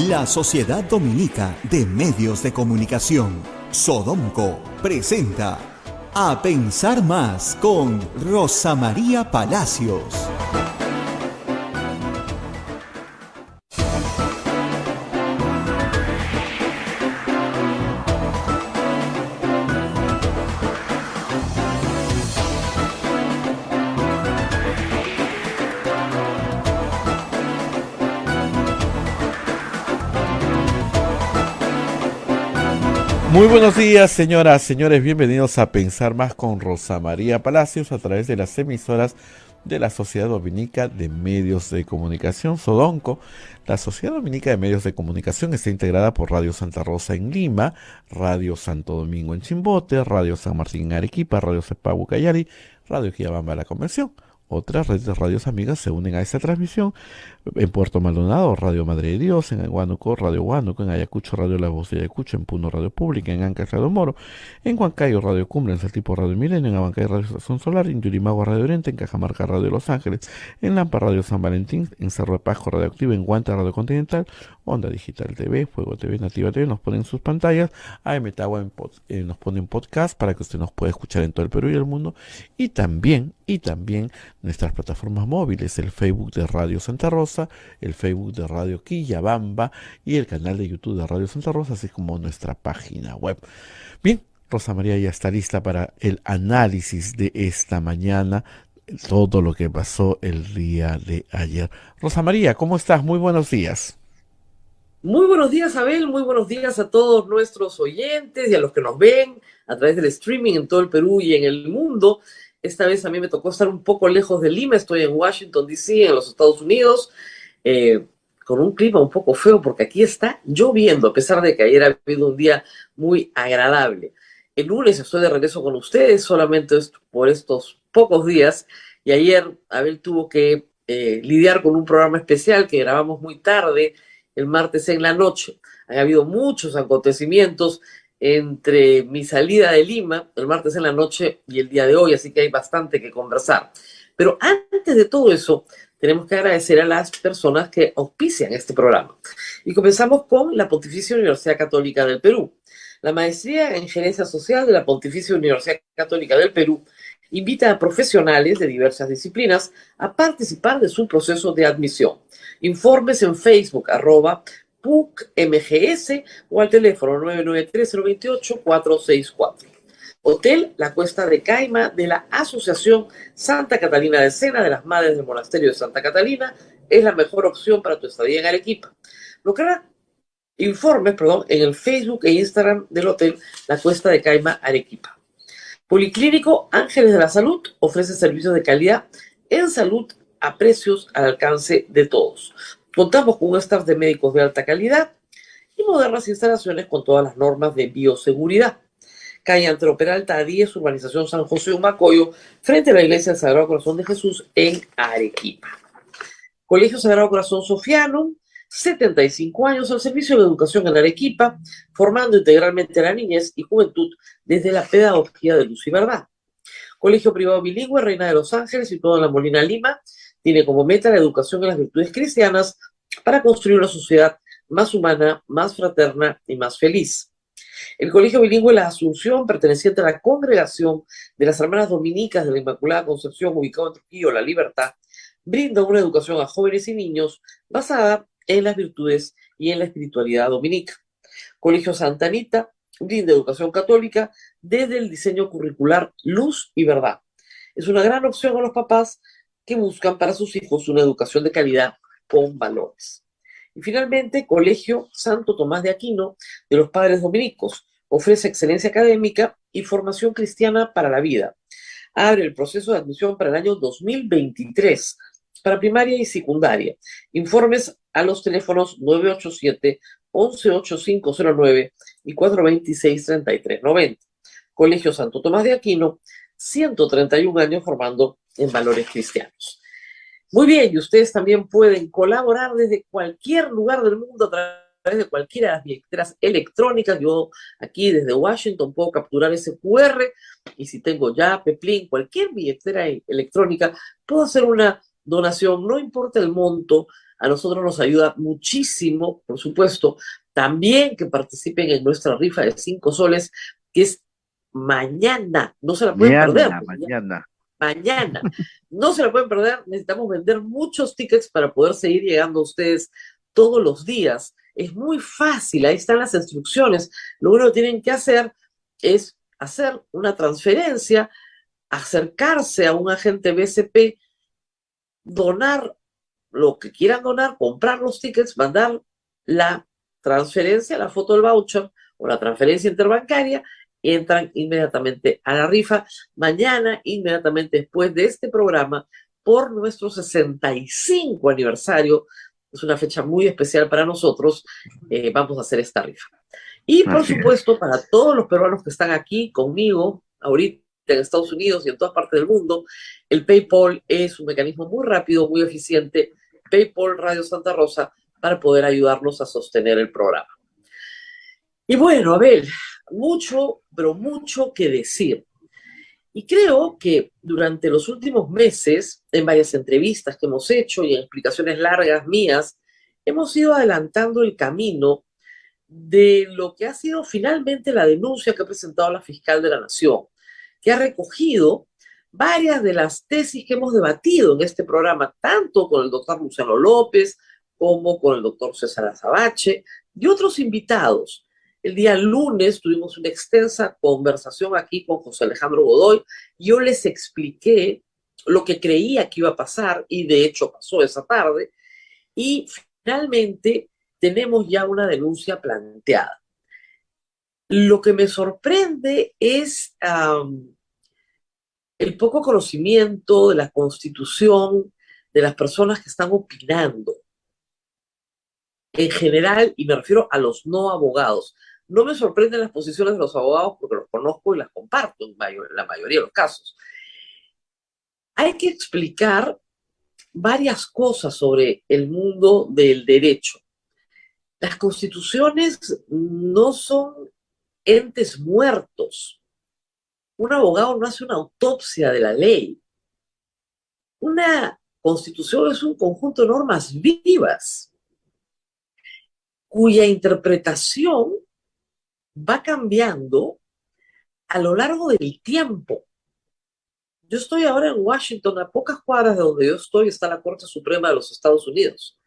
La Sociedad Dominica de Medios de Comunicación, Sodomco, presenta A Pensar Más con Rosa María Palacios. Muy buenos días, señoras, señores, bienvenidos a Pensar Más con Rosa María Palacios a través de las emisoras de la Sociedad Dominica de Medios de Comunicación, Sodonco. La Sociedad Dominica de Medios de Comunicación está integrada por Radio Santa Rosa en Lima, Radio Santo Domingo en Chimbote, Radio San Martín en Arequipa, Radio Cepabu Cayari, Radio Quillabamba La Convención. Otras redes de radios amigas se unen a esta transmisión en Puerto Maldonado, Radio Madre de Dios, en Huánuco, Radio Huánuco, en Ayacucho, Radio La Voz de Ayacucho, en Puno, Radio Pública, en Ancash, Radio Moro, en Huancayo, Radio Cumbre, en Saltipo, Radio Milenio, en Abancay, Radio Estación Solar, en Yurimagua, Radio Oriente, en Cajamarca, Radio Los Ángeles, en Lampa, Radio San Valentín, en Cerro de Pasco, Radio Activa, en Guanta, Radio Continental, Onda Digital TV, Fuego TV, Nativa TV, nos ponen sus pantallas, AM Tagua nos ponen podcast para que usted nos pueda escuchar en todo el Perú y el mundo, y también nuestras plataformas móviles, el Facebook de Radio Santa Rosa, el Facebook de Radio Quillabamba y el canal de YouTube de Radio Santa Rosa, así como nuestra página web. Bien, Rosa María ya está lista para el análisis de esta mañana, todo lo que pasó el día de ayer. Rosa María, ¿cómo estás? Muy buenos días. Muy buenos días, Abel, muy buenos días a todos nuestros oyentes y a los que nos ven a través del streaming en todo el Perú y en el mundo. Esta vez a mí me tocó estar un poco lejos de Lima, estoy en Washington, D.C., en los Estados Unidos, con un clima un poco feo porque aquí está lloviendo, a pesar de que ayer ha habido un día muy agradable. El lunes estoy de regreso con ustedes, solamente por estos pocos días, y ayer Abel tuvo que lidiar con un programa especial que grabamos muy tarde, el martes en la noche. Ha habido muchos acontecimientos entre mi salida de Lima, el martes en la noche, y el día de hoy, así que hay bastante que conversar. Pero antes de todo eso, tenemos que agradecer a las personas que auspician este programa. Y comenzamos con la Pontificia Universidad Católica del Perú. La Maestría en Gerencia Social de la Pontificia Universidad Católica del Perú invita a profesionales de diversas disciplinas a participar de su proceso de admisión. Informes en Facebook, @PUCMGS o al teléfono 993-028-464. Hotel La Cuesta de Caima de la Asociación Santa Catalina de Sena de las Madres del Monasterio de Santa Catalina es la mejor opción para tu estadía en Arequipa. Logrará informes, en el Facebook e Instagram del Hotel La Cuesta de Caima Arequipa. Policlínico Ángeles de la Salud ofrece servicios de calidad en salud a precios al alcance de todos. Contamos con un staff de médicos de alta calidad y modernas instalaciones con todas las normas de bioseguridad. Calle Antero Peralta 10, Urbanización San José Humacoyo, frente a la Iglesia del Sagrado Corazón de Jesús en Arequipa. Colegio Sagrado Corazón Sofiano, 75 años al servicio de educación en Arequipa, formando integralmente a la niñez y juventud desde la pedagogía de luz y verdad. Colegio Privado Bilingüe Reina de los Ángeles, situado en La Molina, Lima, tiene como meta la educación en las virtudes cristianas para construir una sociedad más humana, más fraterna y más feliz. El Colegio Bilingüe La Asunción, perteneciente a la Congregación de las Hermanas Dominicas de la Inmaculada Concepción, ubicado en Trujillo, La Libertad, brinda una educación a jóvenes y niños basada en las virtudes y en la espiritualidad dominica. Colegio Santa Anita brinda educación católica desde el diseño curricular Luz y Verdad. Es una gran opción a los papás que buscan para sus hijos una educación de calidad con valores. Y finalmente, Colegio Santo Tomás de Aquino de los Padres Dominicos ofrece excelencia académica y formación cristiana para la vida. Abre el proceso de admisión para el año 2023 para primaria y secundaria. Informes a los teléfonos 987-118509 y 426-3390. Colegio Santo Tomás de Aquino, 131 años formando en valores cristianos. Muy bien, y ustedes también pueden colaborar desde cualquier lugar del mundo a través de cualquiera de las billeteras electrónicas. Yo aquí desde Washington puedo capturar ese QR y si tengo ya Peplín, cualquier billetera electrónica, puedo hacer una donación, no importa el monto, A nosotros nos ayuda muchísimo, por supuesto, también que participen en nuestra rifa de 5 soles, que es mañana. No se la pueden perder. Mañana. No se la pueden perder. Necesitamos vender muchos tickets para poder seguir llegando a ustedes todos los días. Es muy fácil. Ahí están las instrucciones. Lo único que tienen que hacer es hacer una transferencia, acercarse a un agente BCP, donar lo que quieran donar, comprar los tickets, mandar la transferencia, la foto del voucher o la transferencia interbancaria, entran inmediatamente a la rifa. Mañana, inmediatamente después de este programa, por nuestro 65 aniversario, es una fecha muy especial para nosotros, vamos a hacer esta rifa. Y por supuesto, para todos los peruanos que están aquí conmigo, ahorita en Estados Unidos y en todas partes del mundo, el PayPal es un mecanismo muy rápido, muy eficiente, PayPal Radio Santa Rosa, para poder ayudarnos a sostener el programa. Y bueno, Abel, mucho, pero mucho que decir. Y creo que durante los últimos meses, en varias entrevistas que hemos hecho y en explicaciones largas mías, hemos ido adelantando el camino de lo que ha sido finalmente la denuncia que ha presentado la fiscal de la Nación, que ha recogido varias de las tesis que hemos debatido en este programa, tanto con el doctor Luciano López como con el doctor César Azabache y otros invitados. El día lunes tuvimos una extensa conversación aquí con José Alejandro Godoy. Yo les expliqué lo que creía que iba a pasar y de hecho pasó esa tarde. Y finalmente tenemos ya una denuncia planteada. Lo que me sorprende es el poco conocimiento de la Constitución de las personas que están opinando. En general, y me refiero a los no abogados. No me sorprenden las posiciones de los abogados porque los conozco y las comparto en la mayoría de los casos. Hay que explicar varias cosas sobre el mundo del derecho. Las constituciones no son entes muertos. Un abogado no hace una autopsia de la ley. Una constitución es un conjunto de normas vivas cuya interpretación va cambiando a lo largo del tiempo. Yo estoy ahora en Washington, a pocas cuadras de donde yo estoy está la Corte Suprema de los Estados Unidos,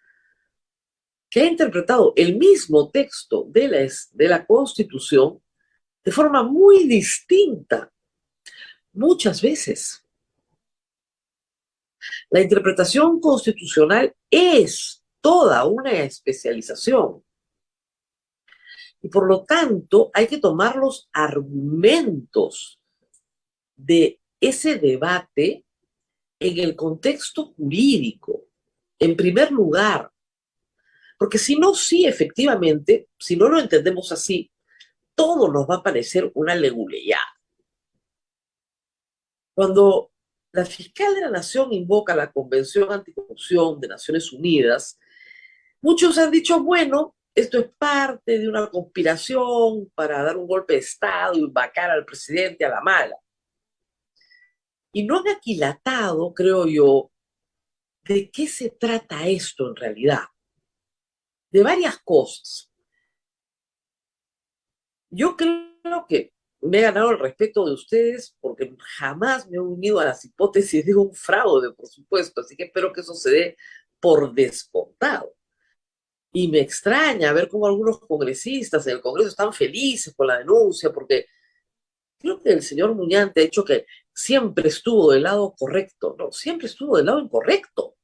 que ha interpretado el mismo texto de la Constitución de forma muy distinta, muchas veces. La interpretación constitucional es toda una especialización. Y por lo tanto, hay que tomar los argumentos de ese debate en el contexto jurídico, en primer lugar. Porque si no, sí, efectivamente, si no lo entendemos así, todo nos va a parecer una leguleyada. Cuando la fiscal de la Nación invoca la Convención Anticorrupción de Naciones Unidas, muchos han dicho, bueno, esto es parte de una conspiración para dar un golpe de Estado y vacar al presidente a la mala. Y no han aquilatado, creo yo, de qué se trata esto en realidad. De varias cosas. Yo creo que me he ganado el respeto de ustedes porque jamás me he unido a las hipótesis de un fraude, por supuesto, así que espero que eso se dé por descontado. Y me extraña ver cómo algunos congresistas en el Congreso están felices con la denuncia, porque creo que el señor Muñante ha dicho que siempre estuvo del lado correcto. No, siempre estuvo del lado incorrecto.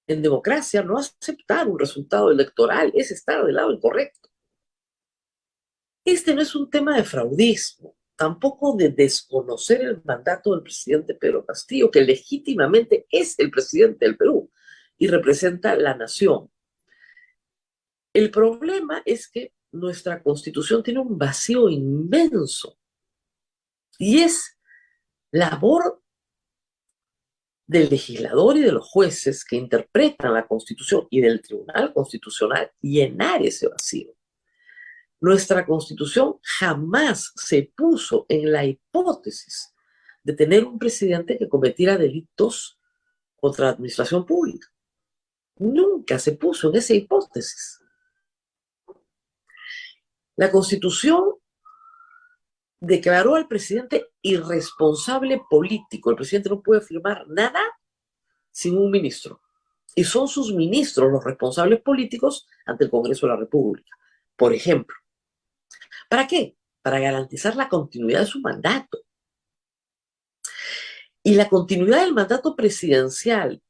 En democracia, no aceptar un resultado electoral es estar del lado incorrecto. Este no es un tema de fraudismo, tampoco de desconocer el mandato del presidente Pedro Castillo, que legítimamente es el presidente del Perú y representa la nación. El problema es que nuestra Constitución tiene un vacío inmenso y es labor del legislador y de los jueces que interpretan la Constitución y del Tribunal Constitucional llenar ese vacío. Nuestra Constitución jamás se puso en la hipótesis de tener un presidente que cometiera delitos contra la administración pública. Nunca se puso en esa hipótesis. La Constitución declaró al presidente irresponsable político. El presidente no puede firmar nada sin un ministro. Y son sus ministros los responsables políticos ante el Congreso de la República. Por ejemplo, ¿para qué? Para garantizar la continuidad de su mandato. Y la continuidad del mandato presidencial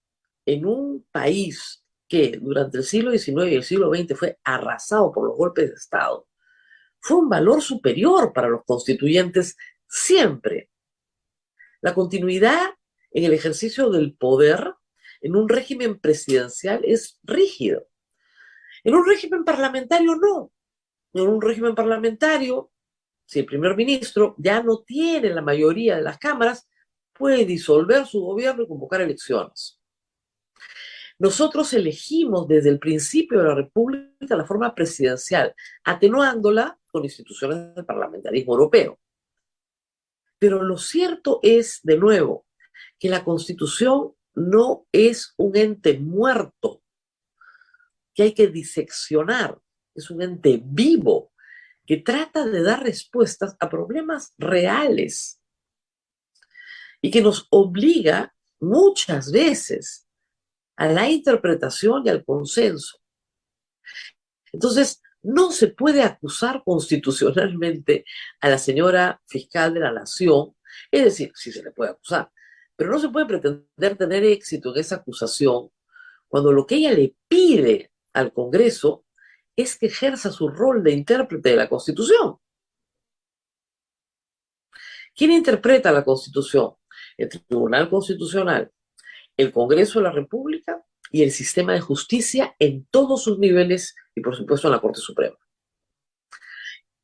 en un país que durante el siglo XIX y el siglo XX fue arrasado por los golpes de Estado, fue un valor superior para los constituyentes siempre. La continuidad en el ejercicio del poder en un régimen presidencial es rígido. En un régimen parlamentario no. En un régimen parlamentario, si el primer ministro ya no tiene la mayoría de las cámaras, puede disolver su gobierno y convocar elecciones. Nosotros elegimos desde el principio de la República la forma presidencial, atenuándola con instituciones del parlamentarismo europeo. Pero lo cierto es, de nuevo, que la Constitución no es un ente muerto que hay que diseccionar, es un ente vivo que trata de dar respuestas a problemas reales y que nos obliga muchas veces a la interpretación y al consenso. Entonces, no se puede acusar constitucionalmente a la señora fiscal de la Nación, es decir, sí se le puede acusar, pero no se puede pretender tener éxito en esa acusación cuando lo que ella le pide al Congreso es que ejerza su rol de intérprete de la Constitución. ¿Quién interpreta la Constitución? El Tribunal Constitucional, el Congreso de la República y el sistema de justicia en todos sus niveles y, por supuesto, en la Corte Suprema.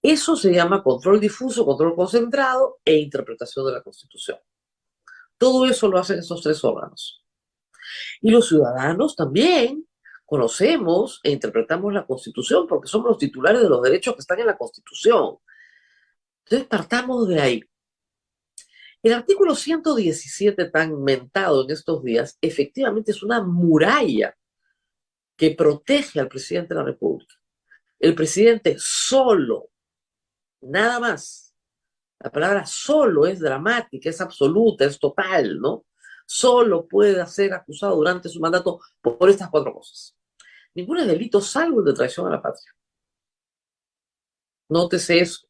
Eso se llama control difuso, control concentrado e interpretación de la Constitución. Todo eso lo hacen esos tres órganos. Y los ciudadanos también conocemos e interpretamos la Constitución porque somos los titulares de los derechos que están en la Constitución. Entonces, partamos de ahí. El artículo 117 tan mentado en estos días efectivamente es una muralla que protege al presidente de la República. El presidente solo, nada más. La palabra solo es dramática, es absoluta, es total, ¿no? Solo puede ser acusado durante su mandato por estas cuatro cosas. Ningún delito salvo el de traición a la patria. Nótese eso.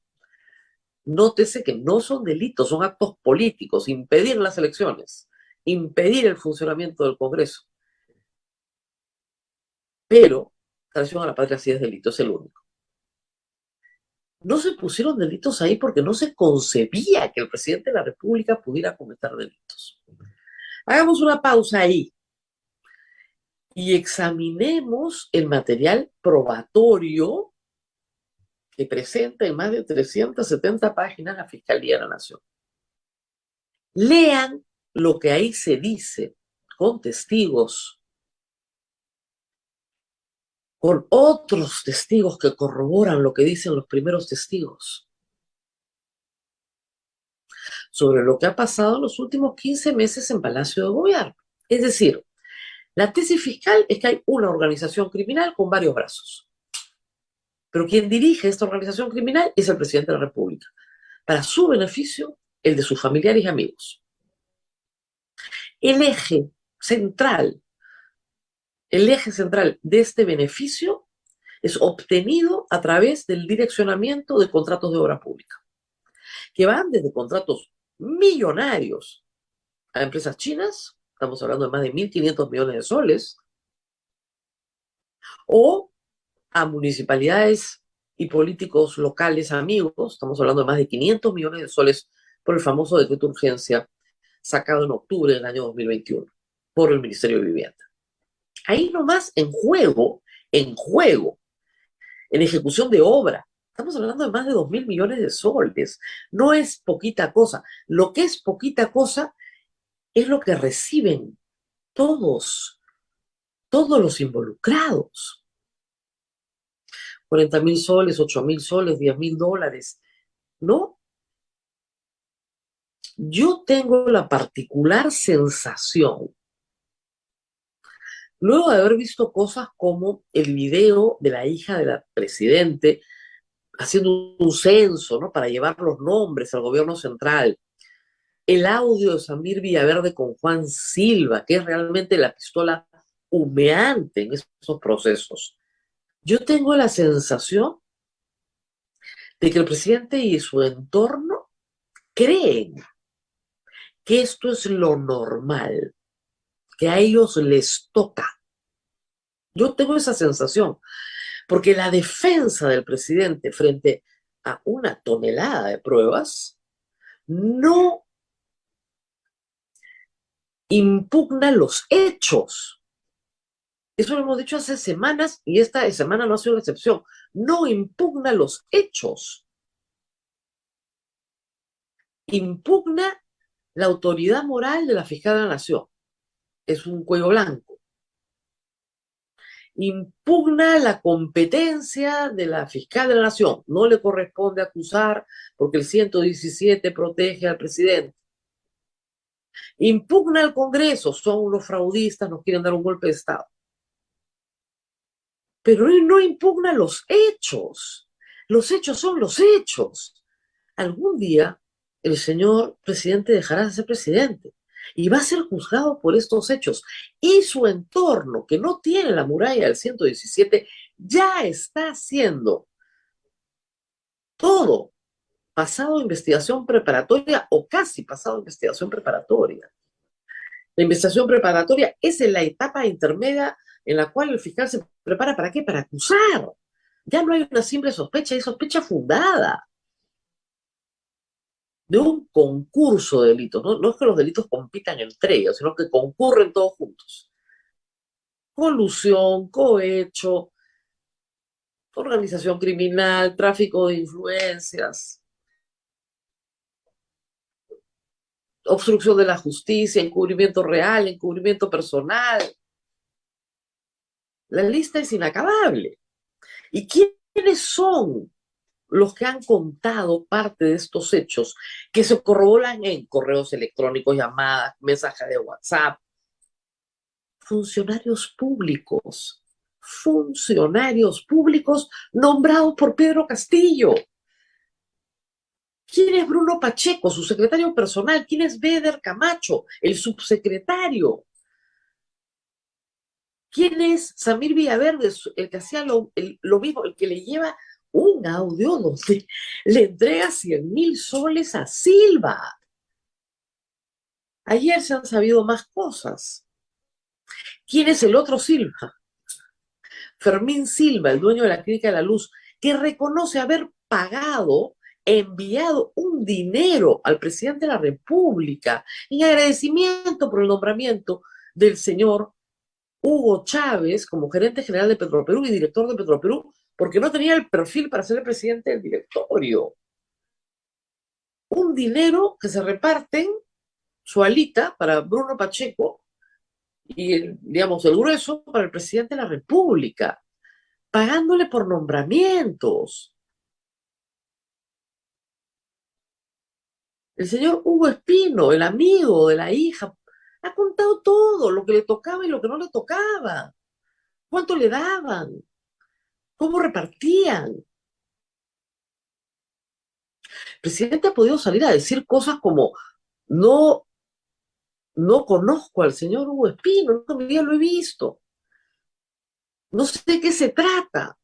Nótese que no son delitos, son actos políticos. Impedir las elecciones, impedir el funcionamiento del Congreso. Pero traición a la patria sí es delito, es el único. No se pusieron delitos ahí porque no se concebía que el presidente de la República pudiera cometer delitos. Hagamos una pausa ahí y examinemos el material probatorio que presenta en más de 370 páginas la Fiscalía de la Nación. Lean lo que ahí se dice con testigos, con otros testigos que corroboran lo que dicen los primeros testigos sobre lo que ha pasado en los últimos 15 meses en Palacio de Gobierno. Es decir, la tesis fiscal es que hay una organización criminal con varios brazos. Pero quien dirige esta organización criminal es el presidente de la República. Para su beneficio, el de sus familiares y amigos. El eje central de este beneficio es obtenido a través del direccionamiento de contratos de obra pública, que van desde contratos millonarios a empresas chinas, estamos hablando de más de 1.500 millones de soles, o a municipalidades y políticos locales amigos, estamos hablando de más de 500 millones de soles por el famoso decreto de urgencia sacado en octubre del año 2021 por el Ministerio de Vivienda. Ahí nomás en juego, en ejecución de obra, estamos hablando de más de 2.000 millones de soles. No es poquita cosa. Lo que es poquita cosa es lo que reciben todos los involucrados. 40.000 soles, 8.000 soles, 10.000 dólares. ¿No? Yo tengo la particular sensación luego de haber visto cosas como el video de la hija del presidente haciendo un censo, ¿no? Para llevar los nombres al gobierno central, el audio de Samir Villaverde con Juan Silva, que es realmente la pistola humeante en esos procesos. Yo tengo la sensación de que el presidente y su entorno creen que esto es lo normal, que a ellos les toca. Yo tengo esa sensación, porque la defensa del presidente frente a una tonelada de pruebas no impugna los hechos. Eso lo hemos dicho hace semanas y esta semana no ha sido la excepción. No impugna los hechos. Impugna la autoridad moral de la fiscal de la Nación. Es un cuello blanco. Impugna la competencia de la fiscal de la Nación. No le corresponde acusar porque el 117 protege al presidente. Impugna al Congreso. Son unos fraudistas, nos quieren dar un golpe de Estado. Pero él no impugna los hechos. Los hechos son los hechos. Algún día el señor presidente dejará de ser presidente y va a ser juzgado por estos hechos. Y su entorno, que no tiene la muralla del 117, ya está haciendo todo pasado investigación preparatoria o casi pasado investigación preparatoria. La investigación preparatoria es en la etapa intermedia en la cual el fiscal se prepara ¿para qué? Para acusar. Ya no hay una simple sospecha, hay sospecha fundada de un concurso de delitos. No es que los delitos compitan entre ellos, sino que concurren todos juntos. Colusión, cohecho, organización criminal, tráfico de influencias, obstrucción de la justicia, encubrimiento real, encubrimiento personal. La lista es inacabable. ¿Y quiénes son los que han contado parte de estos hechos que se corroboran en correos electrónicos, llamadas, mensajes de WhatsApp? Funcionarios públicos nombrados por Pedro Castillo. ¿Quién es Bruno Pacheco, su secretario personal? ¿Quién es Beder Camacho, el subsecretario? ¿Quién es Samir Villaverde, el que hacía lo mismo, el que le lleva un audio donde le entrega 100.000 soles a Silva? Ayer se han sabido más cosas. ¿Quién es el otro Silva? Fermín Silva, el dueño de la Clínica de la Luz, que reconoce haber enviado un dinero al presidente de la República en agradecimiento por el nombramiento del señor Hugo Chávez como gerente general de Petroperú y director de Petroperú, porque no tenía el perfil para ser el presidente del directorio. Un dinero que se reparten, su alita para Bruno Pacheco y el grueso para el presidente de la República, pagándole por nombramientos. El señor Hugo Espino, el amigo de la hija, ha contado todo, lo que le tocaba y lo que no le tocaba. ¿Cuánto le daban? ¿Cómo repartían? El presidente ha podido salir a decir cosas como, no conozco al señor Hugo Espino, todavía lo he visto. No sé de qué se trata.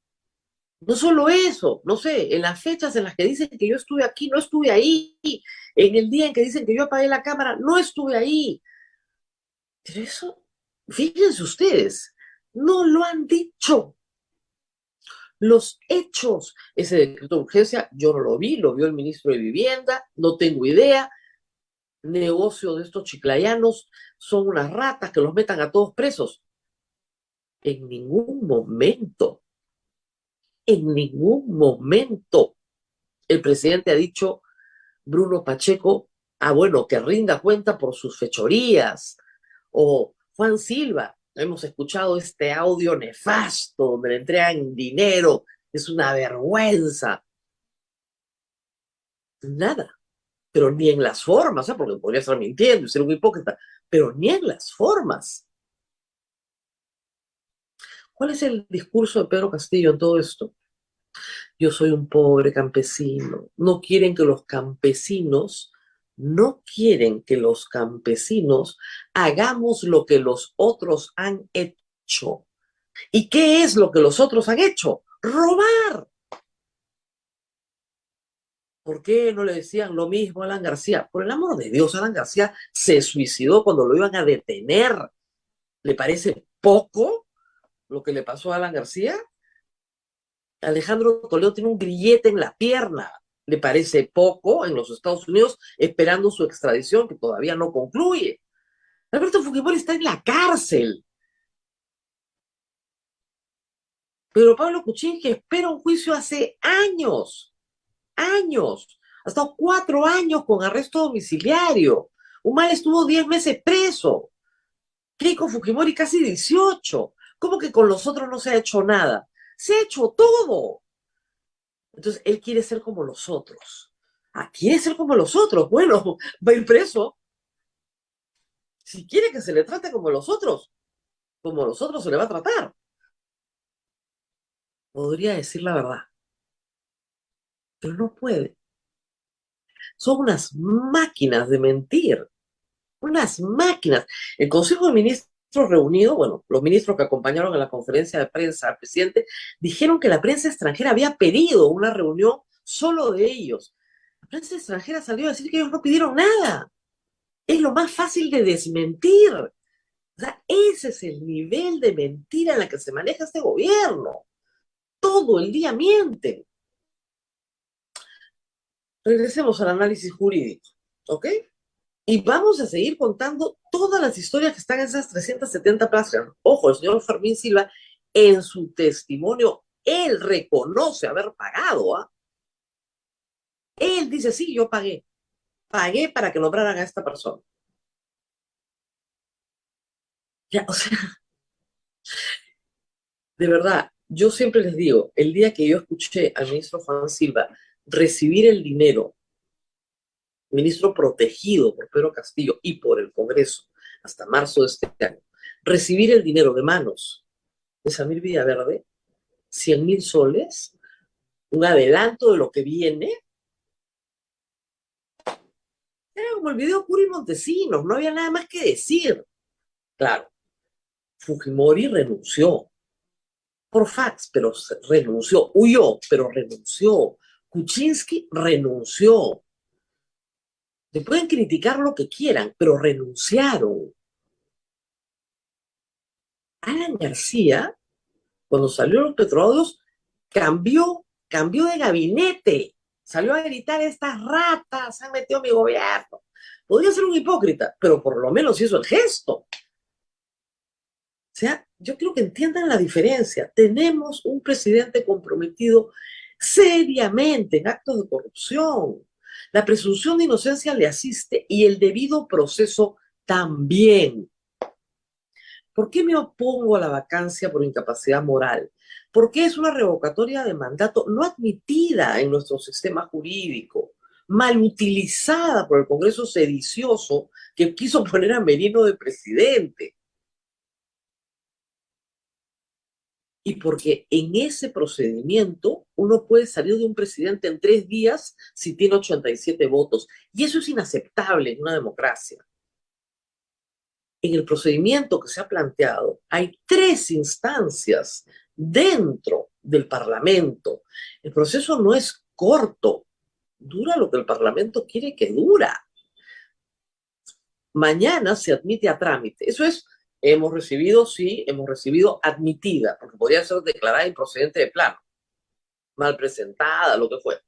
No solo eso, no sé, en las fechas en las que dicen que yo estuve aquí, no estuve ahí. En el día en que dicen que yo apagué la cámara, no estuve ahí. Pero eso, fíjense ustedes, no lo han dicho. Los hechos, ese decreto de urgencia, yo no lo vi, lo vio el ministro de Vivienda, no tengo idea. Negocio de estos chiclayanos, son unas ratas que los metan a todos presos. En ningún momento el presidente ha dicho, Bruno Pacheco, bueno, que rinda cuenta por sus fechorías, o Juan Silva, hemos escuchado este audio nefasto donde le entregan dinero, es una vergüenza. Nada, pero ni en las formas, porque podría estar mintiendo y ser un hipócrita, pero ni en las formas. ¿Cuál es el discurso de Pedro Castillo en todo esto? Yo soy un pobre campesino. No quieren que los campesinos hagamos lo que los otros han hecho. ¿Y qué es lo que los otros han hecho? Robar. ¿Por qué no le decían lo mismo a Alan García? Por el amor de Dios, Alan García se suicidó cuando lo iban a detener. ¿Le parece poco lo que le pasó a Alan García? Alejandro Toledo tiene un grillete en la pierna. ¿Le parece poco en los Estados Unidos esperando su extradición que todavía no concluye? Alberto Fujimori está en la cárcel. Pedro Pablo Kuczynski espera un juicio hace años. Años. Ha estado 4 años con arresto domiciliario. Humala estuvo 10 meses preso. Keiko Fujimori casi 18. ¿Cómo que con los otros no se ha hecho nada? Se ha hecho todo. Entonces, él quiere ser como los otros. Ah, quiere ser como los otros. Bueno, va a ir preso. Si quiere que se le trate como los otros se le va a tratar. Podría decir la verdad, pero no puede. Son unas máquinas de mentir. Unas máquinas. El Consejo de Ministros reunido, bueno, los ministros que acompañaron a la conferencia de prensa al presidente, dijeron que la prensa extranjera había pedido una reunión solo de ellos. La prensa extranjera salió a decir que ellos no pidieron nada. Es lo más fácil de desmentir. O sea, ese es el nivel de mentira en la que se maneja este gobierno. Todo el día mienten. Regresemos al análisis jurídico, ¿ok? Y vamos a seguir contando todas las historias que están en esas 370 páginas. Ojo, el señor Fermín Silva, en su testimonio, él reconoce haber pagado, ¿ah? Él dice, sí, yo pagué. Pagué para que nombraran a esta persona. Ya, o sea, de verdad, yo siempre les digo, el día que yo escuché al ministro Juan Silva recibir el dinero, ministro protegido por Pedro Castillo y por el Congreso hasta marzo de este año, recibir el dinero de manos de Samir Villaverde, 100,000 soles, un adelanto de lo que viene, era como el video Curi Montesinos, no había nada más que decir. Claro, Fujimori renunció por fax, pero renunció, huyó, pero renunció. Kuczynski renunció. Le pueden criticar lo que quieran, pero renunciaron. Alan García, cuando salió los petrodólares, cambió de gabinete. Salió a gritar, estas ratas se han metido en mi gobierno. Podría ser un hipócrita, pero por lo menos hizo el gesto. O sea, yo creo que entiendan la diferencia. Tenemos un presidente comprometido seriamente en actos de corrupción. La presunción de inocencia le asiste y el debido proceso también. ¿Por qué me opongo a la vacancia por incapacidad moral? Porque es una revocatoria de mandato no admitida en nuestro sistema jurídico, mal utilizada por el Congreso sedicioso que quiso poner a Merino de presidente. Y porque en ese procedimiento uno puede salir de un presidente en 3 días si tiene 87 votos. Y eso es inaceptable en una democracia. En el procedimiento que se ha planteado, hay 3 instancias dentro del Parlamento. El proceso no es corto, dura lo que el Parlamento quiere que dura. Mañana se admite a trámite. Eso es, hemos recibido admitida, porque podría ser declarada improcedente de plano, mal presentada, lo que fue.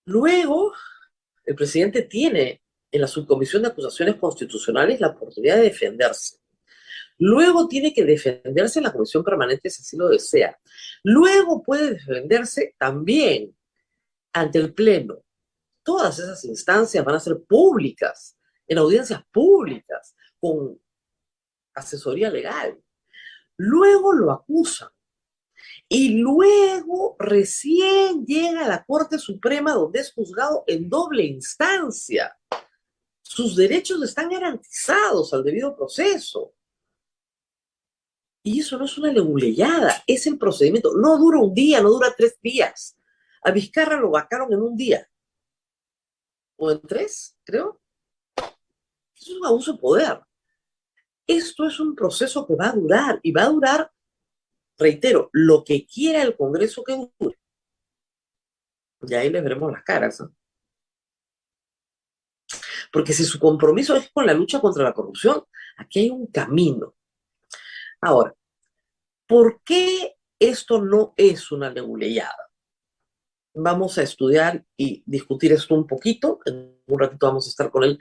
Luego, el presidente tiene en la subcomisión de acusaciones constitucionales la oportunidad de defenderse. Luego tiene que defenderse en la comisión permanente si así lo desea. Luego puede defenderse también ante el Pleno. Todas esas instancias van a ser públicas, en audiencias públicas, con asesoría legal. Luego lo acusan. Y luego recién llega a la Corte Suprema, donde es juzgado en doble instancia. Sus derechos están garantizados al debido proceso. Y eso no es una leguleyada, es el procedimiento. No dura un día, no dura 3 días. A Vizcarra lo vacaron en un día. O en 3, creo. Eso es un abuso de poder. Esto es un proceso que va a durar, y va a durar, reitero, lo que quiera el Congreso que dure. Y ahí les veremos las caras, ¿no? Porque si su compromiso es con la lucha contra la corrupción, aquí hay un camino. Ahora, ¿por qué esto no es una leguleyada? Vamos a estudiar y discutir esto un poquito. En un ratito vamos a estar con el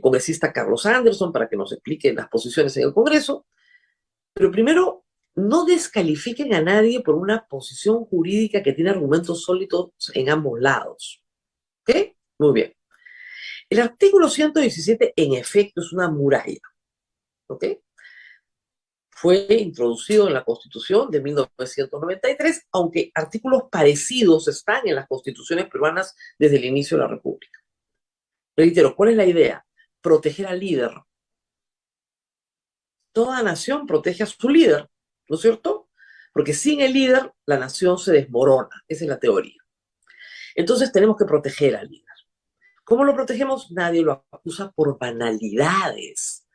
congresista Carlos Anderson para que nos explique las posiciones en el Congreso. Pero primero, no descalifiquen a nadie por una posición jurídica que tiene argumentos sólidos en ambos lados. ¿Ok? Muy bien. El artículo 117, en efecto, es una muralla. ¿Ok? Fue introducido en la Constitución de 1993, aunque artículos parecidos están en las constituciones peruanas desde el inicio de la República. Reitero, ¿cuál es la idea? Proteger al líder. Toda nación protege a su líder, ¿no es cierto? Porque sin el líder, la nación se desmorona. Esa es la teoría. Entonces tenemos que proteger al líder. ¿Cómo lo protegemos? Nadie lo acusa por banalidades.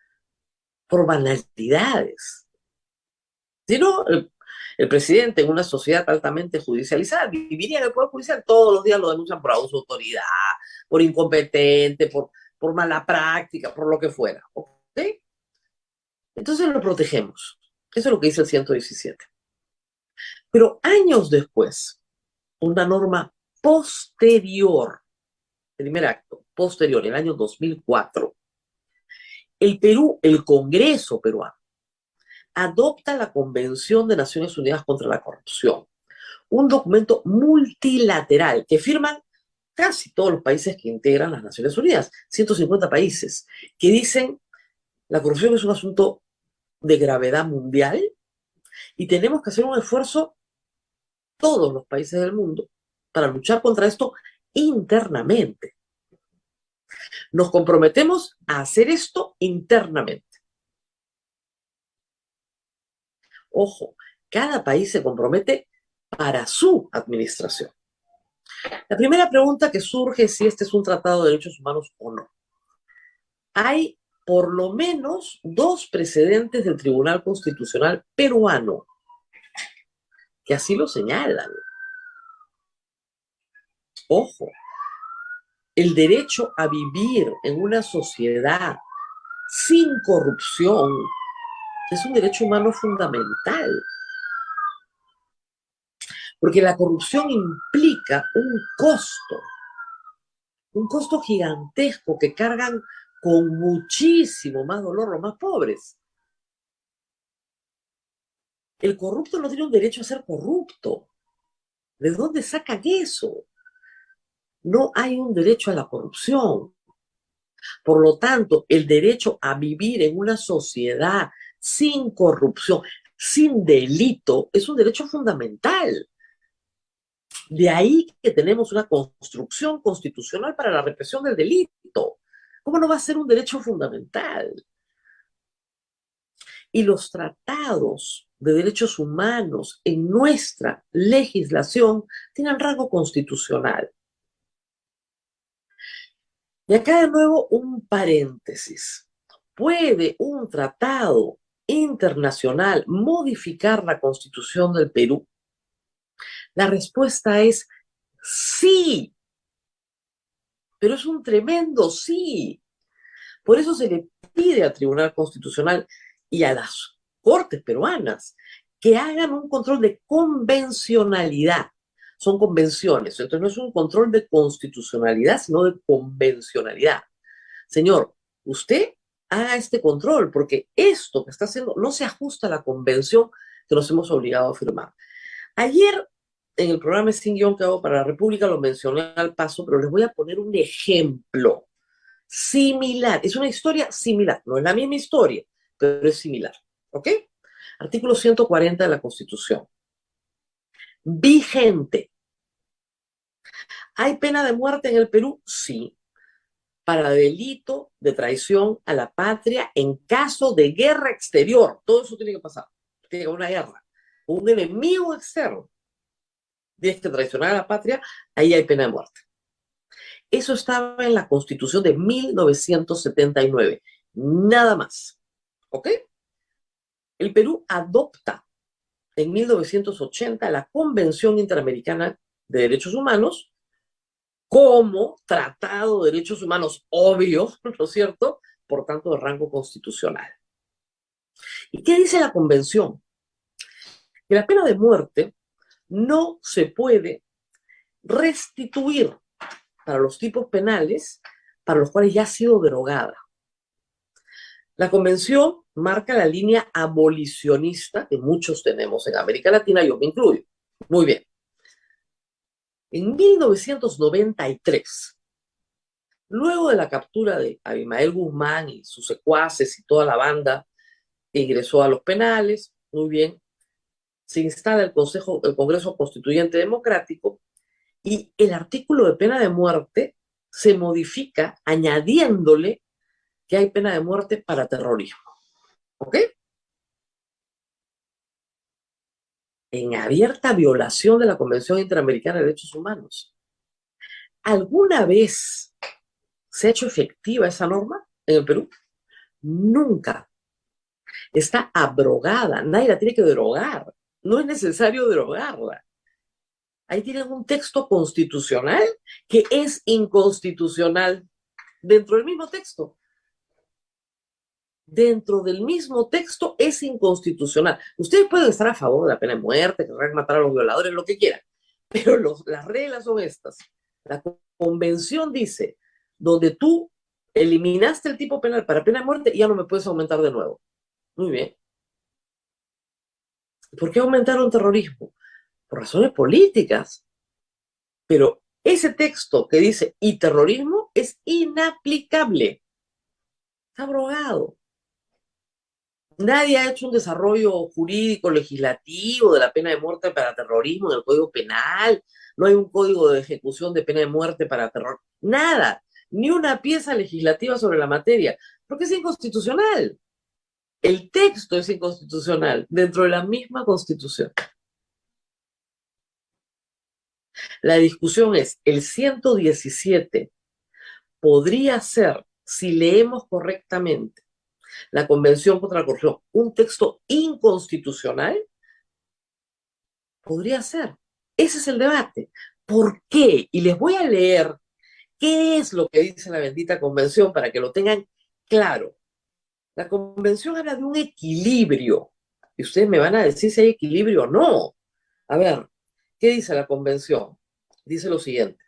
Por banalidades. Si no, el presidente en una sociedad altamente judicializada viviría en el Poder Judicial. Todos los días lo denuncian por abuso de autoridad, por incompetente, por mala práctica, por lo que fuera. ¿Ok? Entonces lo protegemos. Eso es lo que dice el 117. Pero años después, una norma posterior, primer acto, posterior, el año 2004, el Perú, el Congreso peruano, adopta la Convención de Naciones Unidas contra la Corrupción, un documento multilateral que firman casi todos los países que integran las Naciones Unidas, 150 países, que dicen la corrupción es un asunto de gravedad mundial y tenemos que hacer un esfuerzo, todos los países del mundo, para luchar contra esto internamente. Nos comprometemos a hacer esto internamente. Ojo, cada país se compromete para su administración. La primera pregunta que surge es si este es un tratado de derechos humanos o no. Hay por lo menos 2 precedentes del Tribunal Constitucional peruano que así lo señalan. Ojo, el derecho a vivir en una sociedad sin corrupción es un derecho humano fundamental. Porque la corrupción implica un costo gigantesco que cargan con muchísimo más dolor los más pobres. El corrupto no tiene un derecho a ser corrupto. ¿De dónde sacan eso? No hay un derecho a la corrupción. Por lo tanto, el derecho a vivir en una sociedad sin corrupción, sin delito, es un derecho fundamental. De ahí que tenemos una construcción constitucional para la represión del delito. ¿Cómo no va a ser un derecho fundamental? Y los tratados de derechos humanos en nuestra legislación tienen rango constitucional. Y acá de nuevo un paréntesis. ¿Puede un tratado internacional modificar la Constitución del Perú? La respuesta es sí, pero es un tremendo sí. Por eso se le pide al Tribunal Constitucional y a las Cortes peruanas que hagan un control de convencionalidad. Son convenciones, entonces no es un control de constitucionalidad, sino de convencionalidad. Señor, usted haga este control, porque esto que está haciendo no se ajusta a la convención que nos hemos obligado a firmar. Ayer, en el programa Sin Guión que hago para la República, lo mencioné al paso, pero les voy a poner un ejemplo similar. Es una historia similar, no es la misma historia, pero es similar. ¿Ok? Artículo 140 de la Constitución. Vigente. ¿Hay pena de muerte en el Perú? Sí. Para delito de traición a la patria en caso de guerra exterior. Todo eso tiene que pasar. tenga una guerra, un enemigo externo, tienes que traicionar a la patria, ahí hay pena de muerte. Eso estaba en la Constitución de 1979, nada más. ¿Ok? El Perú adopta en 1980 la Convención Interamericana de Derechos Humanos como tratado de derechos humanos obvio, ¿no es cierto? Por tanto, de rango constitucional. ¿Y qué dice la Convención? Que la pena de muerte no se puede restituir para los tipos penales para los cuales ya ha sido derogada. La Convención marca la línea abolicionista que muchos tenemos en América Latina, yo me incluyo. Muy bien. En 1993, luego de la captura de Abimael Guzmán y sus secuaces y toda la banda que ingresó a los penales, muy bien, se instala el Congreso Constituyente Democrático y el artículo de pena de muerte se modifica añadiéndole que hay pena de muerte para terrorismo. ¿Ok? En abierta violación de la Convención Interamericana de Derechos Humanos. ¿Alguna vez se ha hecho efectiva esa norma en el Perú? Nunca. Está abrogada, nadie la tiene que derogar. No es necesario derogarla. Ahí tienen un texto constitucional que es inconstitucional dentro del mismo texto. Dentro del mismo texto es inconstitucional. Ustedes pueden estar a favor de la pena de muerte, querer matar a los violadores, lo que quieran, pero las reglas son estas. La convención dice, donde tú eliminaste el tipo penal para pena de muerte, ya no me puedes aumentar de nuevo. Muy bien. ¿Por qué aumentaron terrorismo? Por razones políticas. Pero ese texto que dice y terrorismo es inaplicable. Está abrogado. Nadie ha hecho un desarrollo jurídico legislativo de la pena de muerte para terrorismo en el Código Penal. No hay un código de ejecución de pena de muerte para terror. Nada. Ni una pieza legislativa sobre la materia. Porque es inconstitucional. El texto es inconstitucional dentro de la misma Constitución. La discusión es, el 117 podría ser, si leemos correctamente, la Convención contra la Corrupción, un texto inconstitucional, podría ser. Ese es el debate. ¿Por qué? Y les voy a leer qué es lo que dice la bendita Convención para que lo tengan claro. La Convención habla de un equilibrio. Y ustedes me van a decir si hay equilibrio o no. A ver, ¿qué dice la Convención? Dice lo siguiente.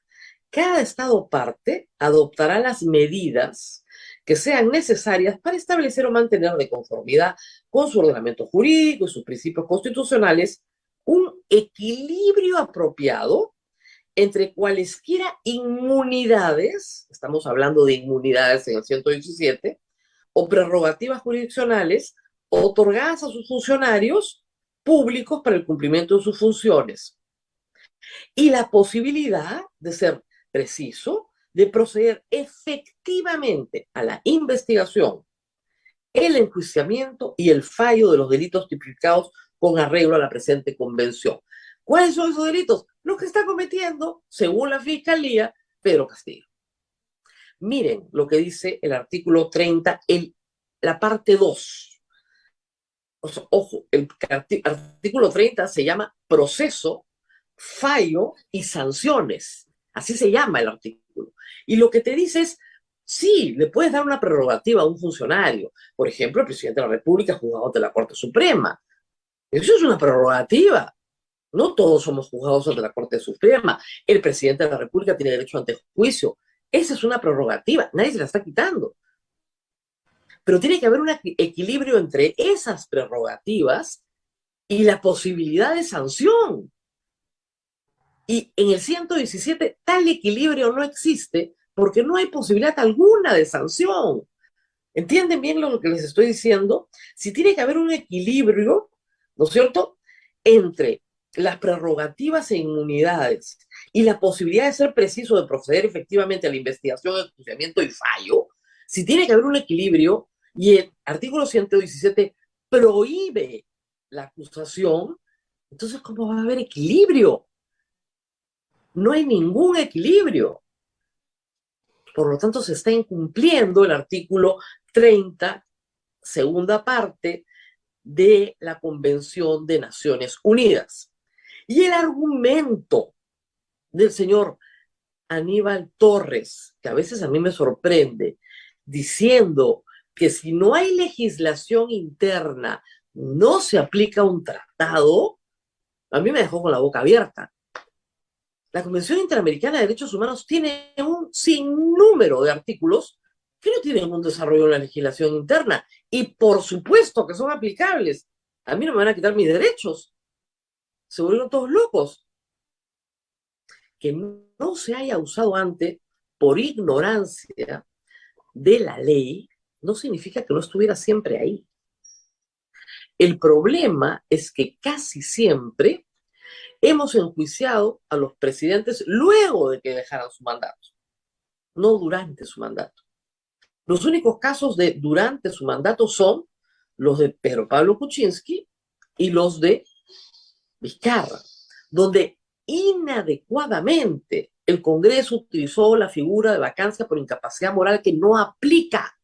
Cada Estado parte adoptará las medidas que sean necesarias para establecer o mantener de conformidad con su ordenamiento jurídico y sus principios constitucionales un equilibrio apropiado entre cualesquiera inmunidades, estamos hablando de inmunidades en el 117, o prerrogativas jurisdiccionales otorgadas a sus funcionarios públicos para el cumplimiento de sus funciones. Y la posibilidad de ser preciso, de proceder efectivamente a la investigación, el enjuiciamiento y el fallo de los delitos tipificados con arreglo a la presente convención. ¿Cuáles son esos delitos? Los que está cometiendo, según la Fiscalía, Pedro Castillo. Miren lo que dice el artículo 30, la parte 2. Ojo, el artículo 30 se llama proceso, fallo y sanciones. Así se llama el artículo. Y lo que te dice es, sí, le puedes dar una prerrogativa a un funcionario. Por ejemplo, el presidente de la República, juzgado de la Corte Suprema. Eso es una prerrogativa. No todos somos juzgados ante la Corte Suprema. El presidente de la República tiene derecho ante juicio. Esa es una prerrogativa. Nadie se la está quitando. Pero tiene que haber un equilibrio entre esas prerrogativas y la posibilidad de sanción. Y en el 117 tal equilibrio no existe porque no hay posibilidad alguna de sanción. ¿Entienden bien lo que les estoy diciendo? Si tiene que haber un equilibrio, ¿no es cierto?, entre las prerrogativas e inmunidades y la posibilidad de ser preciso de proceder efectivamente a la investigación, enjuiciamiento y fallo, si tiene que haber un equilibrio, y el artículo 117 prohíbe la acusación, entonces ¿cómo va a haber equilibrio? No hay ningún equilibrio. Por lo tanto, se está incumpliendo el artículo 30, segunda parte, de la Convención de Naciones Unidas. Y el argumento del señor Aníbal Torres, que a veces a mí me sorprende, diciendo que si no hay legislación interna, no se aplica un tratado, a mí me dejó con la boca abierta. La Convención Interamericana de Derechos Humanos tiene un sinnúmero de artículos que no tienen un desarrollo en la legislación interna. Y por supuesto que son aplicables. A mí no me van a quitar mis derechos. Se volvieron todos locos. Que no se haya usado antes por ignorancia de la ley no significa que no estuviera siempre ahí. El problema es que casi siempre hemos enjuiciado a los presidentes luego de que dejaran su mandato, no durante su mandato. Los únicos casos de durante su mandato son los de Pedro Pablo Kuczynski y los de Vizcarra, donde inadecuadamente el Congreso utilizó la figura de vacancia por incapacidad moral que no aplica,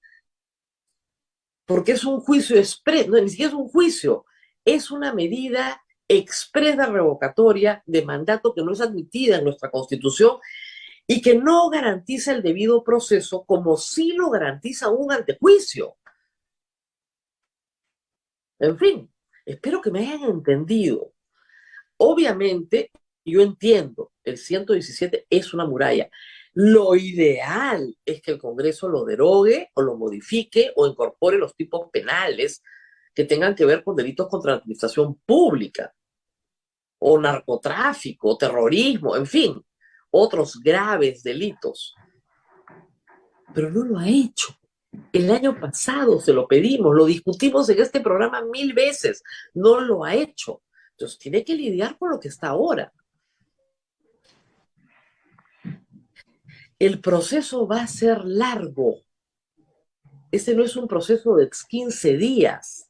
porque es un juicio exprés, no, ni siquiera es un juicio, es una medida expresa revocatoria de mandato que no es admitida en nuestra Constitución y que no garantiza el debido proceso como sí lo garantiza un antejuicio. En fin, espero que me hayan entendido. Obviamente, yo entiendo, el 117 es una muralla. Lo ideal es que el Congreso lo derogue o lo modifique o incorpore los tipos penales que tengan que ver con delitos contra la administración pública, o narcotráfico, o terrorismo, en fin, otros graves delitos. Pero no lo ha hecho. El año pasado se lo pedimos, lo discutimos en este programa 1000 veces, no lo ha hecho. Entonces tiene que lidiar con lo que está ahora. El proceso va a ser largo. Este no es un proceso de 15 días.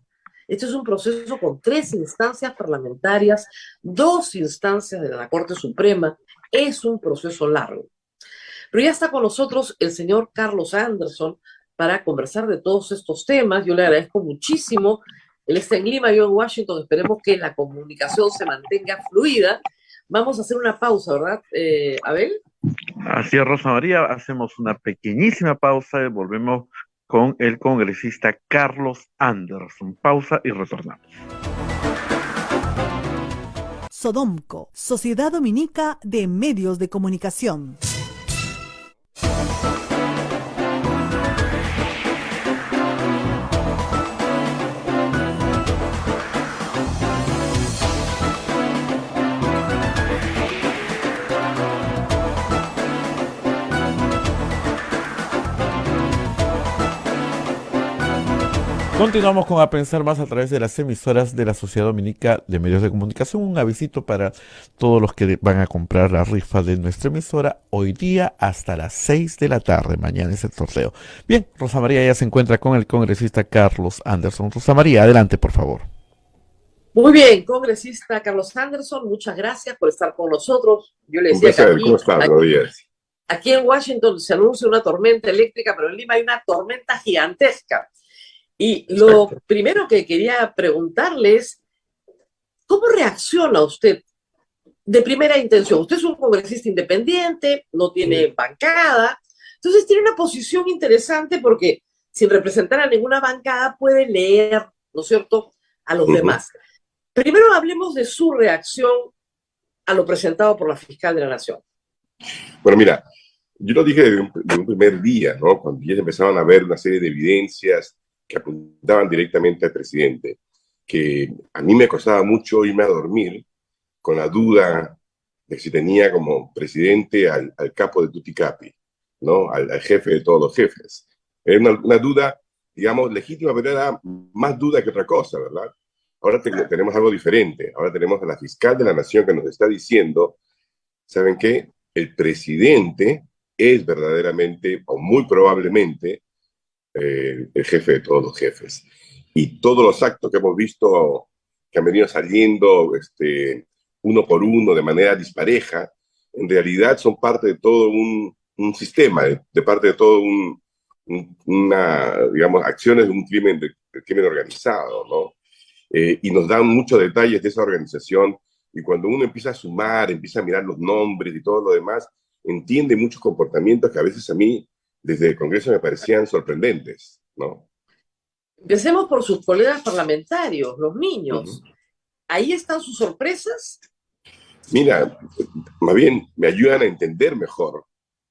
Este es un proceso con 3 instancias parlamentarias, 2 instancias de la Corte Suprema. Es un proceso largo. Pero ya está con nosotros el señor Carlos Anderson para conversar de todos estos temas. Yo le agradezco muchísimo. Él está en Lima, yo en Washington. Esperemos que la comunicación se mantenga fluida. Vamos a hacer una pausa, ¿verdad, Abel? Así es, Rosa María. Hacemos una pequeñísima pausa y volvemos con el congresista Carlos Anderson. Pausa y retornamos. Sodomco, Sociedad Dominica de Medios de Comunicación. Continuamos con A Pensar Más a través de las emisoras de la Sociedad Dominica de Medios de Comunicación. Un avisito para todos los que van a comprar la rifa de nuestra emisora hoy día hasta las 6 de la tarde. Mañana es el sorteo. Bien, Rosa María ya se encuentra con el congresista Carlos Anderson. Rosa María, adelante, por favor. Muy bien, congresista Carlos Anderson, muchas gracias por estar con nosotros. Yo le decía que ¿Cómo estás? Buenos días. Aquí en Washington se anuncia una tormenta eléctrica, pero en Lima hay una tormenta gigantesca. Y lo primero que quería preguntarle es, ¿cómo reacciona usted de primera intención? Usted es un congresista independiente, no tiene bancada, entonces tiene una posición interesante porque sin representar a ninguna bancada puede leer, ¿no es cierto?, a los demás. Primero hablemos de su reacción a lo presentado por la fiscal de la Nación. Bueno, mira, yo lo dije de un primer día, ¿no? Cuando ya empezaban a ver una serie de evidencias que apuntaban directamente al presidente, que a mí me costaba mucho irme a dormir con la duda de si tenía como presidente al capo de tutti capi, ¿no? Al jefe de todos los jefes. Era una duda, digamos, legítima, pero era más duda que otra cosa, ¿verdad? Ahora tenemos algo diferente. Ahora tenemos a la fiscal de la Nación que nos está diciendo, ¿saben qué? El presidente es verdaderamente, o muy probablemente, el jefe de todos los jefes. Y todos los actos que hemos visto que han venido saliendo uno por uno de manera dispareja, en realidad son parte de todo un sistema, de parte de todo digamos, acciones de un de crimen organizado, ¿no? Y nos dan muchos detalles de esa organización, y cuando uno empieza a sumar, empieza a mirar los nombres y todo lo demás, entiende muchos comportamientos que a veces a mí, desde el Congreso, me parecían sorprendentes, ¿no? Empecemos por sus colegas parlamentarios, los niños. Uh-huh. ¿Ahí están sus sorpresas? Mira, más bien me ayudan a entender mejor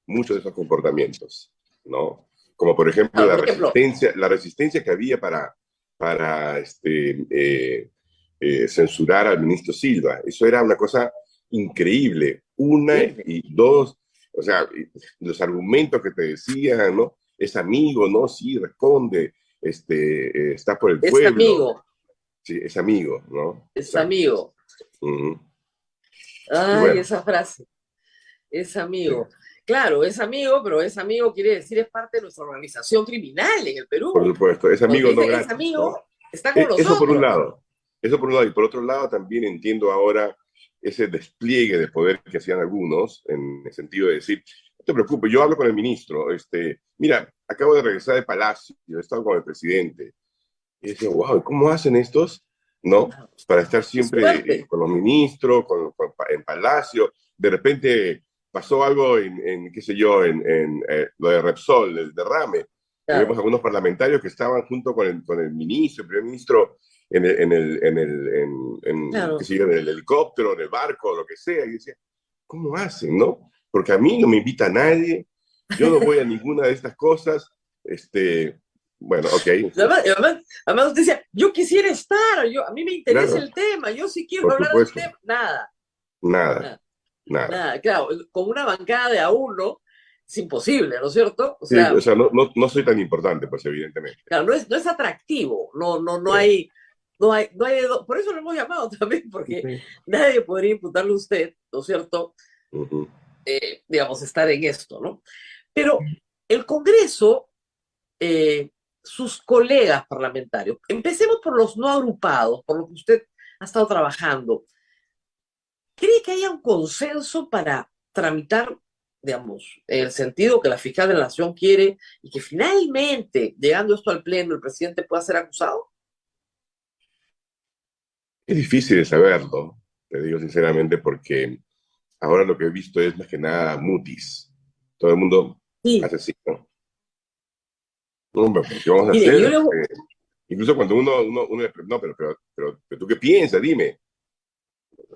muchos de esos comportamientos, ¿no? Como por ejemplo, por ejemplo, la resistencia que había para censurar al ministro Silva. Eso era una cosa increíble. Una y dos, o sea, los argumentos que te decían, ¿no? Es amigo, ¿no? Sí, responde, está por el pueblo. Es amigo. Sí, es amigo, ¿no? Es amigo. Uh-huh. Ay, bueno, esa frase. Es amigo. Sí. Claro, es amigo, pero es amigo quiere decir es parte de nuestra organización criminal en el Perú. Por supuesto, es amigo no gratis. Es amigo, ¿no? está con nosotros. Eso por un lado. Eso por un lado. Y por otro lado también entiendo ahora ese despliegue de poder que hacían algunos, en el sentido de decir, no te preocupes, yo hablo con el ministro, mira, acabo de regresar de Palacio, he estado con el presidente. Y decía, wow, ¿cómo hacen estos? ¿No? Para estar siempre con los ministros, en Palacio. De repente pasó algo qué sé yo, en lo de Repsol, el derrame. Claro. Vemos algunos parlamentarios que estaban junto con el ministro, el primer ministro, claro. qué sé yo, en el helicóptero, en el barco, lo que sea. Y decía, ¿cómo hacen, no? Porque a mí no me invita nadie, yo no voy a ninguna de estas cosas, bueno, ok. Además usted decía, yo quisiera estar, a mí me interesa claro. el tema, yo sí quiero hablar del tema. Nada. Claro, con una bancada de a uno es imposible, ¿no es cierto? O sea no soy tan importante, pues evidentemente. Claro, no es atractivo, no hay, por eso lo hemos llamado también, porque nadie podría imputarle a usted, ¿no es cierto? Uh-huh. Digamos, estar en esto, ¿no? Pero el Congreso, sus colegas parlamentarios, empecemos por los no agrupados, por lo que usted ha estado trabajando. ¿Cree que haya un consenso para tramitar, digamos, el sentido que la fiscal de la Nación quiere y que finalmente, llegando esto al Pleno, el presidente pueda ser acusado? Es difícil de saberlo, te digo sinceramente, porque ahora lo que he visto es más que nada mutis. Todo el mundo hace así, ¿no? ¿Qué vamos a hacer? Incluso cuando uno no, pero ¿tú qué piensas? Dime.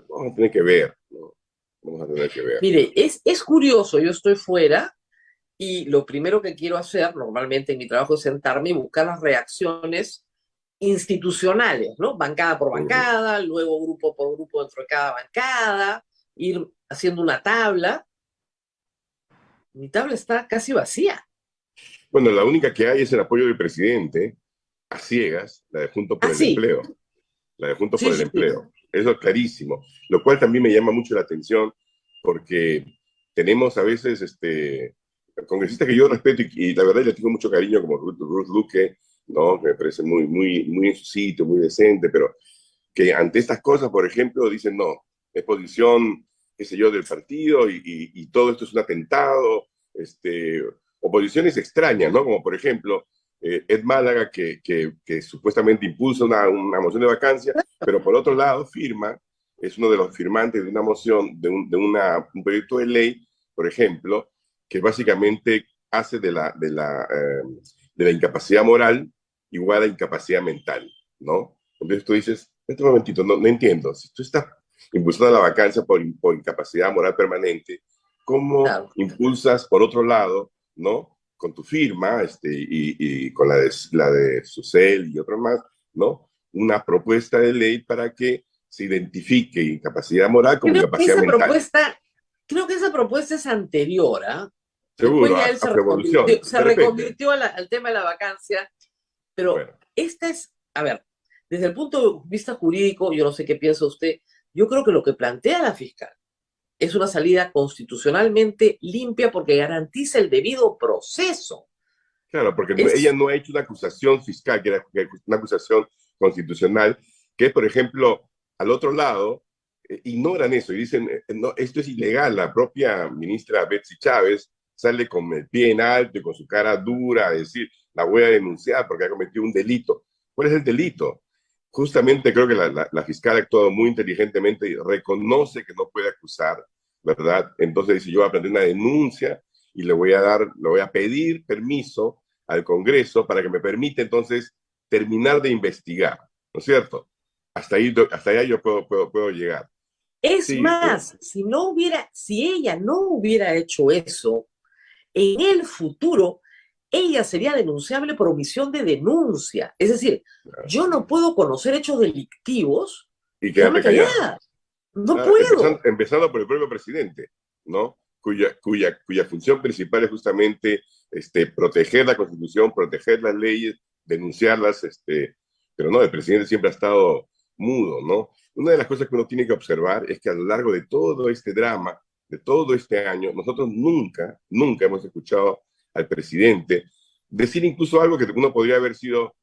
Vamos a tener que ver, ¿no? Vamos a tener que ver. Mire, es curioso, yo estoy fuera y lo primero que quiero hacer normalmente en mi trabajo es sentarme y buscar las reacciones institucionales, ¿no? Bancada por bancada, luego grupo por grupo dentro de cada bancada, ir haciendo una tabla. Mi tabla está casi vacía. Bueno, la única que hay es el apoyo del presidente, a ciegas, la de Juntos por el Empleo. La de Juntos por el Empleo. Eso es clarísimo. Lo cual también me llama mucho la atención, porque tenemos a veces congresistas que yo respeto y la verdad le tengo mucho cariño, como Ruth Luque, ¿no? Que me parece muy en su sitio, muy decente, pero que ante estas cosas, por ejemplo, dicen no, es posición, qué sé yo, del partido y todo esto es un atentado, oposiciones extrañas, ¿no? Como por ejemplo, Ed Málaga, que supuestamente impulsa una moción de vacancia, pero por otro lado es uno de los firmantes de una moción, de un proyecto de ley, por ejemplo, que básicamente hace de la incapacidad moral igual a incapacidad mental, ¿no? Entonces tú dices, este momentito, no entiendo, si tú estás impulsando la vacancia por incapacidad moral permanente, ¿cómo impulsas por otro lado, ¿no? Con tu firma y con la de Susel y otros más, ¿no? Una propuesta de ley para que se identifique incapacidad moral como incapacidad mental. Creo que esa propuesta es anterior, ¿ah? Seguro, ya él se reconvirtió al tema de la vacancia, pero esta es, a ver, desde el punto de vista jurídico, yo no sé qué piensa usted, yo creo que lo que plantea la fiscal es una salida constitucionalmente limpia porque garantiza el debido proceso. Claro, porque ella no ha hecho una acusación fiscal, que era una acusación constitucional, que es, por ejemplo, al otro lado, ignoran eso y dicen, no, esto es ilegal. La propia ministra Betsy Chávez sale con el pie en alto y con su cara dura a decir, la voy a denunciar porque ha cometido un delito. ¿Cuál es el delito? Justamente creo que la fiscal ha actuado muy inteligentemente y reconoce que no puede acusar, ¿verdad? Entonces dice, yo voy a plantear una denuncia y le voy a pedir permiso al Congreso para que me permita entonces terminar de investigar, ¿no es cierto? Hasta ahí yo puedo llegar. Es Sí, más, si ella no hubiera hecho eso, en el futuro ella sería denunciable por omisión de denuncia. Es decir, yo no puedo conocer hechos delictivos y y quedarme quédate callado. callada. No puedo. Empezando por el propio presidente, ¿no? Cuya función principal es justamente proteger la Constitución, proteger las leyes, denunciarlas, pero no, el presidente siempre ha estado mudo, ¿no? Una de las cosas que uno tiene que observar es que a lo largo de todo este drama, de todo este año, nosotros nunca hemos escuchado al presidente decir incluso algo que uno podría haber sido,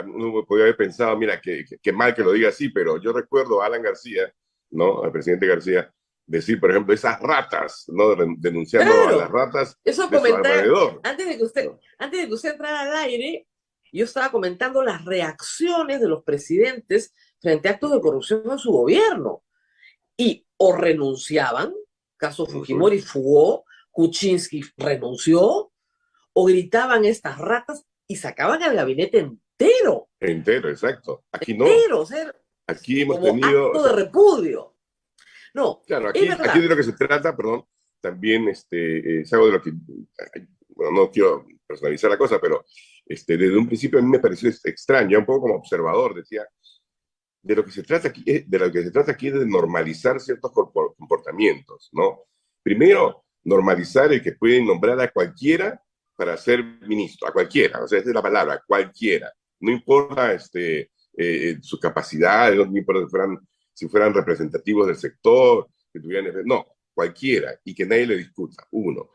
uno podría haber pensado, mira, que mal que lo diga así, pero yo recuerdo a Alan García, ¿no? Al presidente García, decir, por ejemplo, esas ratas, ¿no? Denunciando Claro, a las ratas eso de su comentar, alrededor. antes de que usted entrara al aire, yo estaba comentando las reacciones de los presidentes frente a actos de corrupción en su gobierno. Y o renunciaban, caso Fujimori fugó, Kuczynski renunció, o gritaban estas ratas y sacaban al gabinete entero. Entero, exacto. Aquí no. Entero, o sea, Aquí hemos como tenido, acto o sea, de repudio. No, claro, es aquí verdad. de lo que se trata, perdón, también es algo de lo que, bueno, no quiero personalizar la cosa, pero desde un principio a mí me pareció extraño, un poco como observador, decía, de lo que se trata aquí, de lo que se trata aquí es de normalizar ciertos comportamientos, ¿no? Primero, normalizar el que pueden nombrar a cualquiera para ser ministro, a cualquiera, o sea, esa es la palabra, cualquiera. No importa su capacidad, no importa si fueran representativos del sector, que tuvieran, no, cualquiera, y que nadie le discuta, uno.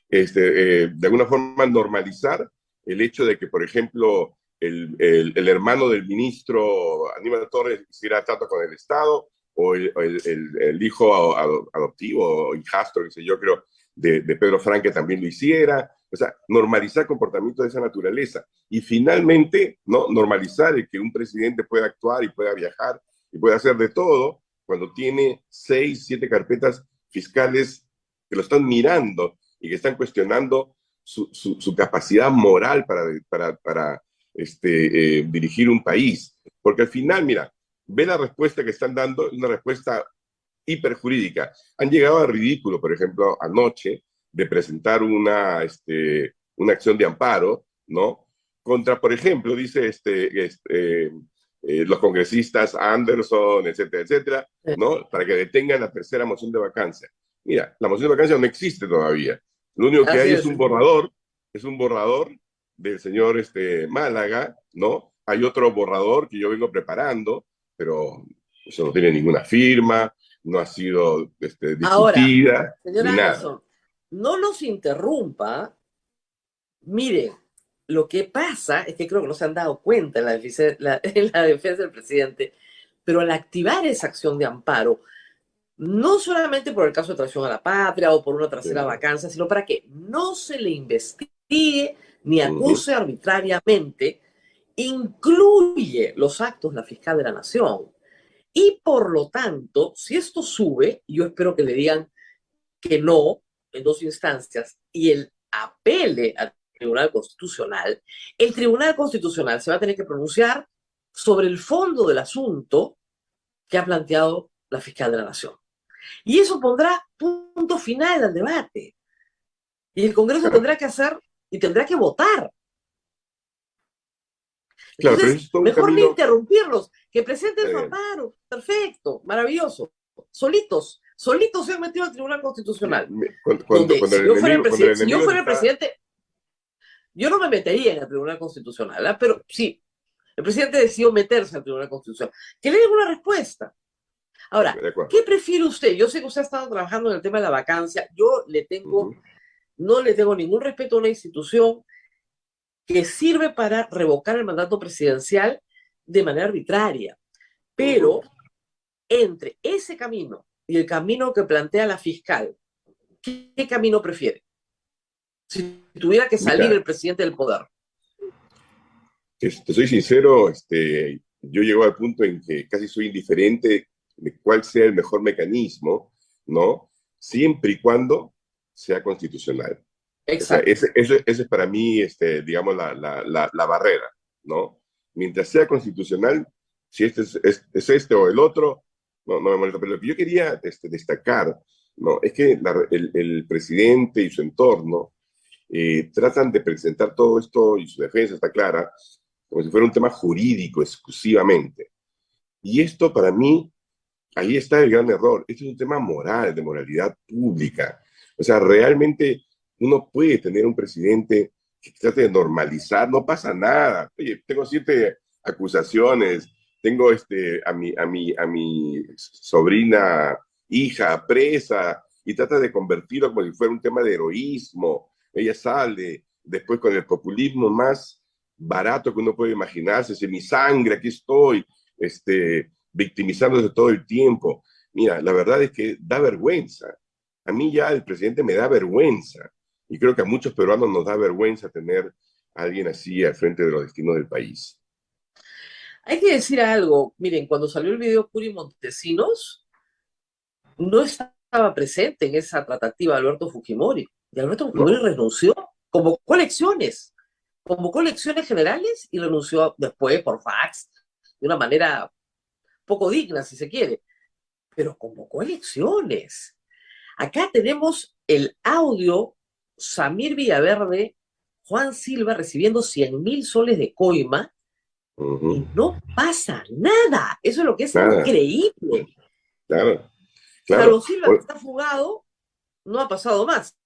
De alguna forma normalizar el hecho de que, por ejemplo, el hermano del ministro Aníbal Torres hiciera trato con el Estado, o el hijo adoptivo o hijastro, que sé yo, creo, de Pedro Franque también lo hiciera. O sea, normalizar comportamientos de esa naturaleza. Y finalmente, ¿no? Normalizar el que un presidente pueda actuar y pueda viajar y pueda hacer de todo cuando tiene 6, 7 carpetas fiscales que lo están mirando y que están cuestionando su capacidad moral para dirigir un país. Porque al final, mira, ve la respuesta que están dando, una respuesta hiperjurídica. Han llegado al ridículo, por ejemplo, anoche, de presentar una acción de amparo, ¿no? Contra, por ejemplo, dice los congresistas Anderson, etcétera, etcétera, ¿no? Para que detengan la tercera moción de vacancia. Mira, la moción de vacancia no existe todavía. Lo único que hay es un borrador del señor Málaga, ¿no? Hay otro borrador que yo vengo preparando, pero eso no tiene ninguna firma, no ha sido discutida, Ahora, señor ni nada. Anderson, no nos interrumpa. Mire, lo que pasa es que creo que no se han dado cuenta en la defensa del presidente, pero al activar esa acción de amparo, no solamente por el caso de traición a la patria o por una tercera vacancia, sino para que no se le investigue ni acuse arbitrariamente, incluye los actos de la fiscal de la Nación. Y por lo tanto, si esto sube, yo espero que le digan que no en 2 instancias y él apele al Tribunal Constitucional, el Tribunal Constitucional se va a tener que pronunciar sobre el fondo del asunto que ha planteado la fiscal de la Nación. Y eso pondrá punto final al debate. Y el Congreso tendrá que hacer y tendrá que votar. Claro, Entonces, pero mejor ni interrumpirlos, que presenten su amparo. Perfecto, maravilloso. Solitos se han metido al Tribunal Constitucional. Si yo fuera el presidente, yo no me metería en el Tribunal Constitucional, ¿eh? Pero sí, el presidente decidió meterse al Tribunal Constitucional. Que le den una respuesta. Ahora, ¿qué prefiere usted? Yo sé que usted ha estado trabajando en el tema de la vacancia. Yo no le tengo ningún respeto a una institución que sirve para revocar el mandato presidencial de manera arbitraria. Pero entre ese camino y el camino que plantea la fiscal, ¿qué camino prefiere? Si tuviera que salir Mira, el presidente del poder. te soy sincero, yo llego al punto en que casi soy indiferente de cuál sea el mejor mecanismo, ¿no? Siempre y cuando sea constitucional. O sea, Exacto. ese es para mí, digamos, la barrera, ¿no? Mientras sea constitucional, si es este o el otro, no me molesta. Pero lo que yo quería destacar, ¿no? Es que el presidente y su entorno tratan de presentar todo esto, y su defensa está clara, como si fuera un tema jurídico exclusivamente. Y esto para mí, ahí está el gran error. Esto es un tema moral, de moralidad pública. O sea, realmente uno puede tener un presidente que trate de normalizar, no pasa nada. Oye, tengo 7 acusaciones, tengo a mi sobrina, hija presa, y trata de convertirlo como si fuera un tema de heroísmo. Ella sale después con el populismo más barato que uno puede imaginarse, es mi sangre, aquí estoy, victimizándose todo el tiempo. Mira, la verdad es que da vergüenza. A mí ya el presidente me da vergüenza. Y creo que a muchos peruanos nos da vergüenza tener a alguien así al frente de los destinos del país. Hay que decir algo. Miren, cuando salió el video Curi Montesinos, no estaba presente en esa tratativa Alberto Fujimori. Y Alberto Fujimori No, renunció, convocó elecciones generales y renunció después por fax, de una manera poco digna, si se quiere, pero convocó elecciones. Acá tenemos el audio, Samir Villaverde, Juan Silva recibiendo 100.000 soles de coima y no pasa nada. Eso es lo que es nada, increíble. claro, claro. Carlos Silva, que está fugado, no ha pasado más.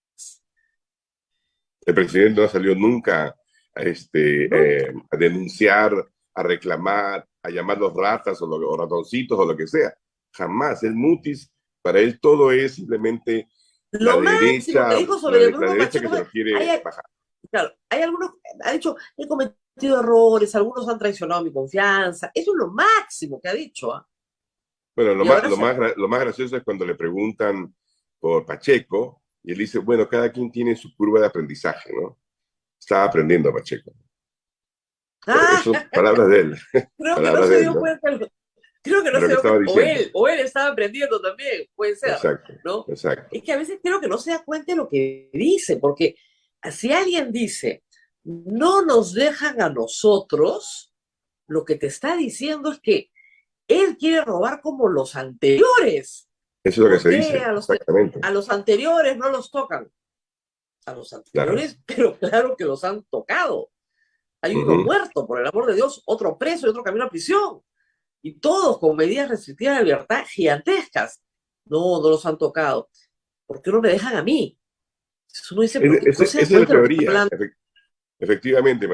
El presidente no salió nunca Nunca. a denunciar, a reclamar, a llamarlos ratas o ratoncitos o lo que sea. Jamás. El mutis, para él todo es simplemente Lo máximo que dijo sobre la Bruno derecha que Pacheco se fue, lo quiere bajar. claro, hay algunos, ha dicho, he cometido errores, algunos han traicionado mi confianza. Eso es lo máximo que ha dicho. ¿Ah? Bueno, Y ahora lo más gracioso es cuando le preguntan por Pacheco y él dice, bueno, cada quien tiene su curva de aprendizaje, ¿no? Estaba aprendiendo Pacheco. ah, Eso son palabras de él, creo que no palabras se de él, dio ¿no? cuenta, creo que De no lo se que dio estaba cuenta, diciendo. o él estaba aprendiendo también, puede ser, Exacto, ¿no? exacto. Es que a veces creo que no se da cuenta de lo que dice, porque si alguien dice, no nos dejan a nosotros, lo que te está diciendo es que él quiere robar como los anteriores. Eso es lo que se Porque dice, exactamente. a los anteriores no los tocan. A los Claro. anteriores, pero claro que los han tocado. Hay uno Ujú. muerto, por el amor de Dios, otro preso y otro camino a prisión. Y todos con medidas restrictivas de libertad gigantescas. No, no los han tocado. ¿Por qué no me dejan a mí? Uno dice, pero no se da Esa es la cuenta de lo que está teoría. hablando. Efectivamente,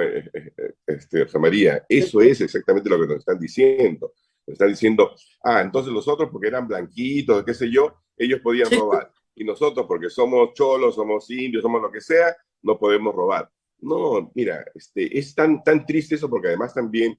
Rosa María, eso es exactamente lo que nos están diciendo. Nos están diciendo, entonces los otros, porque eran blanquitos, qué sé yo, ellos podían Sí. robar. Y nosotros, porque somos cholos, somos indios, somos lo que sea, no podemos robar. No, mira, es tan triste eso, porque además también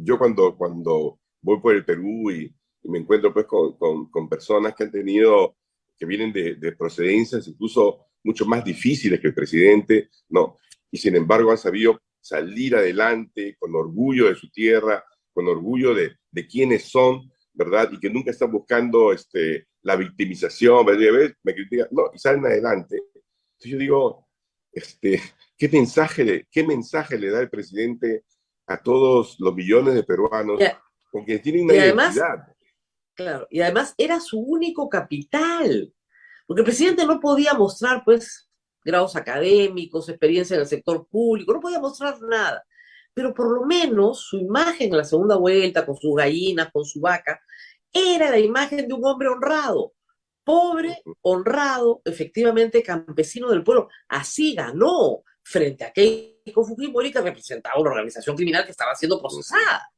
yo cuando voy por el Perú y me encuentro pues con personas que han tenido, que vienen de procedencias incluso mucho más difíciles que el presidente, no, y sin embargo han sabido salir adelante con orgullo de su tierra, con orgullo de quiénes son, ¿verdad? Y que nunca están buscando la victimización, me critican, no, y salen adelante. Entonces yo digo, ¿qué mensaje le da el presidente a todos los millones de peruanos con quienes tienen una Y además, identidad? claro, y además era su único capital. Porque el presidente no podía mostrar, pues, grados académicos, experiencia en el sector público, no podía mostrar nada. Pero por lo menos su imagen en la segunda vuelta, con sus gallinas, con su vaca, era la imagen de un hombre honrado, pobre, honrado, efectivamente campesino del pueblo. Así ganó frente a Keiko Fujimori, que representaba una organización criminal que estaba siendo procesada.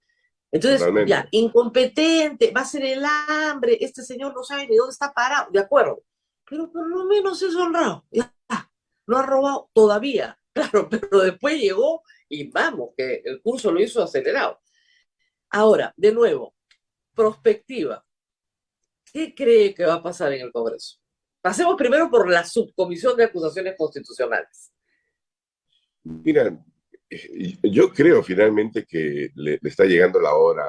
Entonces, ya, Totalmente. incompetente, va a ser el hambre, este señor no sabe ni dónde está parado, de acuerdo, pero por lo menos es honrado, ya, no ha robado todavía, claro, pero después llegó y vamos, que el curso lo hizo acelerado. Ahora, de nuevo, prospectiva, ¿qué cree que va a pasar en el Congreso? Pasemos primero por la subcomisión de acusaciones constitucionales. Mira, yo creo finalmente que le está llegando la hora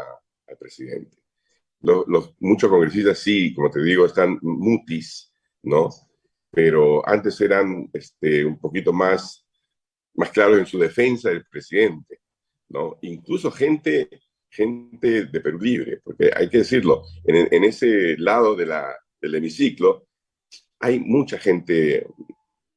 al presidente. Muchos congresistas sí, como te digo, están mutis, ¿no? Pero antes eran un poquito más claros en su defensa del presidente, ¿no? Incluso gente de Perú Libre, porque hay que decirlo, en ese lado del hemiciclo hay mucha gente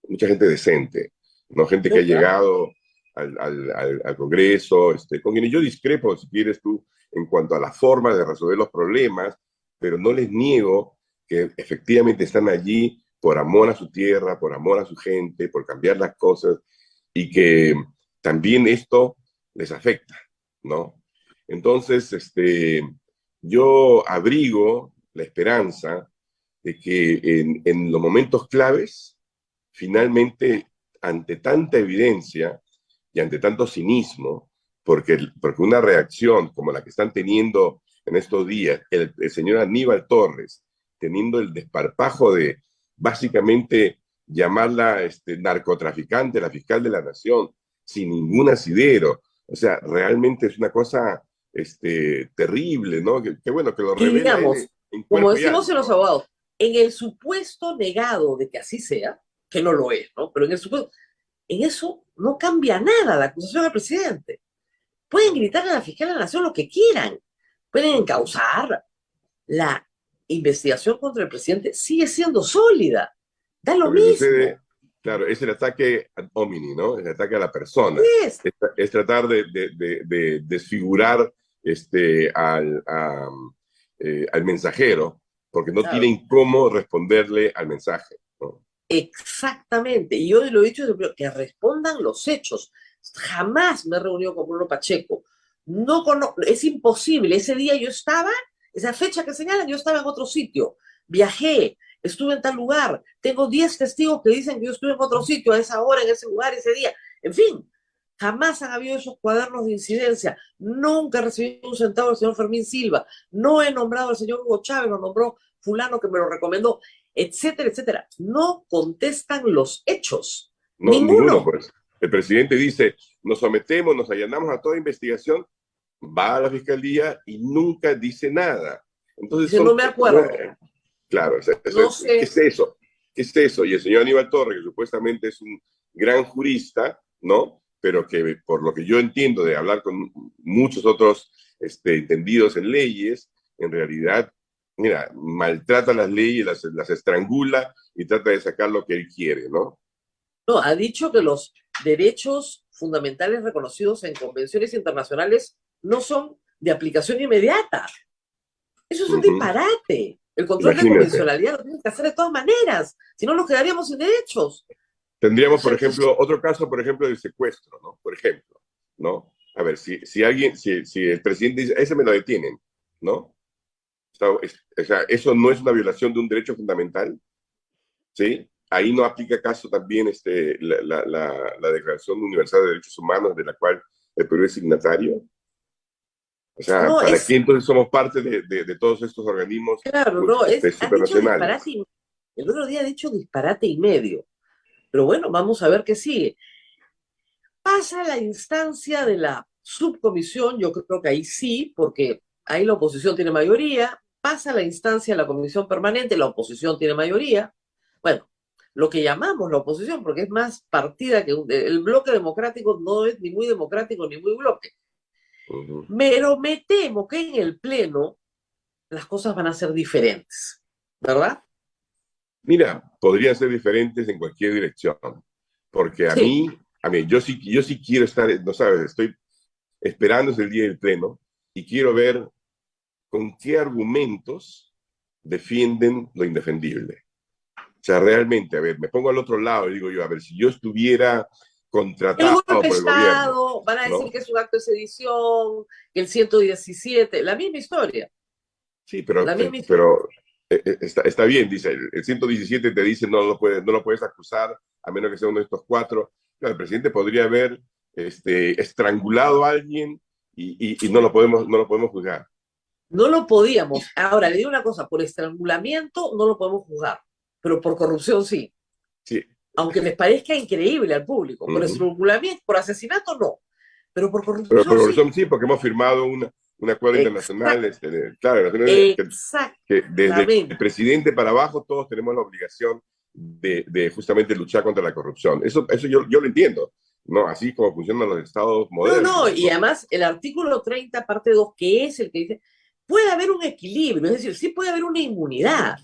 decente, ¿no? Gente que ha llegado al Congreso, con quienes yo discrepo, si quieres tú, en cuanto a la forma de resolver los problemas, pero no les niego que efectivamente están allí por amor a su tierra, por amor a su gente, por cambiar las cosas, y que también esto les afecta, ¿no? Entonces, yo abrigo la esperanza de que en los momentos claves, finalmente, ante tanta evidencia y ante tanto cinismo, porque una reacción como la que están teniendo en estos días el señor Aníbal Torres, teniendo el desparpajo de básicamente llamarla narcotraficante, la fiscal de la nación, sin ningún asidero. O sea, realmente es una cosa terrible, ¿no? Que bueno, que lo Y revela digamos, él en como cuerpo y decimos alma, en los ¿no? abogados, en el supuesto negado de que así sea, que no lo es, ¿no? Pero en el supuesto, en eso no cambia nada la acusación al presidente. Pueden gritar a la fiscal de la nación lo que quieran, pueden encausar. La investigación contra el presidente sigue siendo sólida, da lo Lo que mismo. sucede, claro, es el ataque ad hominem, ¿no? El ataque a la persona. Es, Es tratar de desfigurar al mensajero, porque no claro, tienen cómo responderle al mensaje, ¿no? exactamente. Y yo lo he dicho, que respondan los hechos. Jamás me he reunido con Bruno Pacheco. No es imposible. Ese día yo estaba, esa fecha que señalan, yo estaba en otro sitio. Viajé, estuve en tal lugar. Tengo 10 testigos que dicen que yo estuve en otro sitio, a esa hora, en ese lugar, ese día. En fin, jamás han habido esos cuadernos de incidencia. Nunca he recibido un centavo del señor Fermín Silva. No he nombrado al señor Hugo Chávez, lo nombró fulano que me lo recomendó, etcétera, etcétera. No contestan los hechos. No, ninguno, Ninguno. pues. El presidente dice, nos sometemos, nos allanamos a toda investigación, va a la fiscalía y nunca dice nada. Entonces Dice, no son, me acuerdo. claro, No ¿qué sé. es eso? ¿Qué es eso? Y el señor Aníbal Torres, que supuestamente es un gran jurista, ¿no? Pero que por lo que yo entiendo de hablar con muchos otros entendidos en leyes, en realidad, mira, maltrata las leyes, las estrangula y trata de sacar lo que él quiere, ¿no? No, ha dicho que los derechos fundamentales reconocidos en convenciones internacionales no son de aplicación inmediata. Eso es un Uh-huh. disparate. El control de Imagínate. convencionalidad lo tienen que hacer de todas maneras. Si no, nos quedaríamos sin derechos. O Tendríamos, por sea, ejemplo, otro caso, por ejemplo, del secuestro, ¿no? Por ejemplo, ¿no? A ver, si el presidente dice, ese me lo detienen, ¿no? O sea, eso no es una violación de un derecho fundamental, ¿sí? Ahí no aplica caso también la Declaración Universal de Derechos Humanos, de la cual el Perú es signatario. O sea, no, ¿para es qué entonces somos parte de todos estos organismos claro, no, ha dicho supranacionales? disparate. El otro día ha dicho disparate y medio. Pero bueno, vamos a ver qué sigue. Pasa la instancia de la subcomisión, yo creo que ahí sí, porque ahí la oposición tiene mayoría. Pasa la instancia de la comisión permanente, la oposición tiene mayoría. Bueno, lo que llamamos la oposición, porque es más partida que el bloque democrático no es ni muy democrático ni muy bloque. Uh-huh. Pero me temo que en el Pleno las cosas van a ser diferentes, ¿verdad? Mira, podrían ser diferentes en cualquier dirección, porque Sí. yo sí quiero estar, no sabes, estoy esperando ese día del pleno y quiero ver con qué argumentos defienden lo indefendible. O sea, realmente, a ver, me pongo al otro lado y digo yo, a ver, si yo estuviera El contratado golpe de por el gobierno, Estado, van a decir ¿no? que es un acto de sedición, que el 117, la misma historia, Sí, la misma historia. pero está bien, dice, el 117 te dice no lo puedes acusar a menos que sea uno de estos cuatro. Claro, el presidente podría haber estrangulado a alguien y no lo podemos juzgar. No lo podíamos. Ahora, le digo una cosa, por estrangulamiento no lo podemos juzgar, pero por corrupción sí. Sí. Aunque les parezca increíble al público. Por Ujú. estrangulamiento, por asesinato no, pero por Pero corrupción por sí. razón sí, porque hemos firmado un acuerdo internacional, Exact, claro, que desde el exactamente. presidente para abajo todos tenemos la obligación de justamente luchar contra la corrupción. Eso yo lo entiendo, ¿no? Así como funcionan los estados No, no, modernos, y ¿no? además el artículo 30, parte 2, que es el que dice, puede haber un equilibrio, es decir, sí puede haber una inmunidad.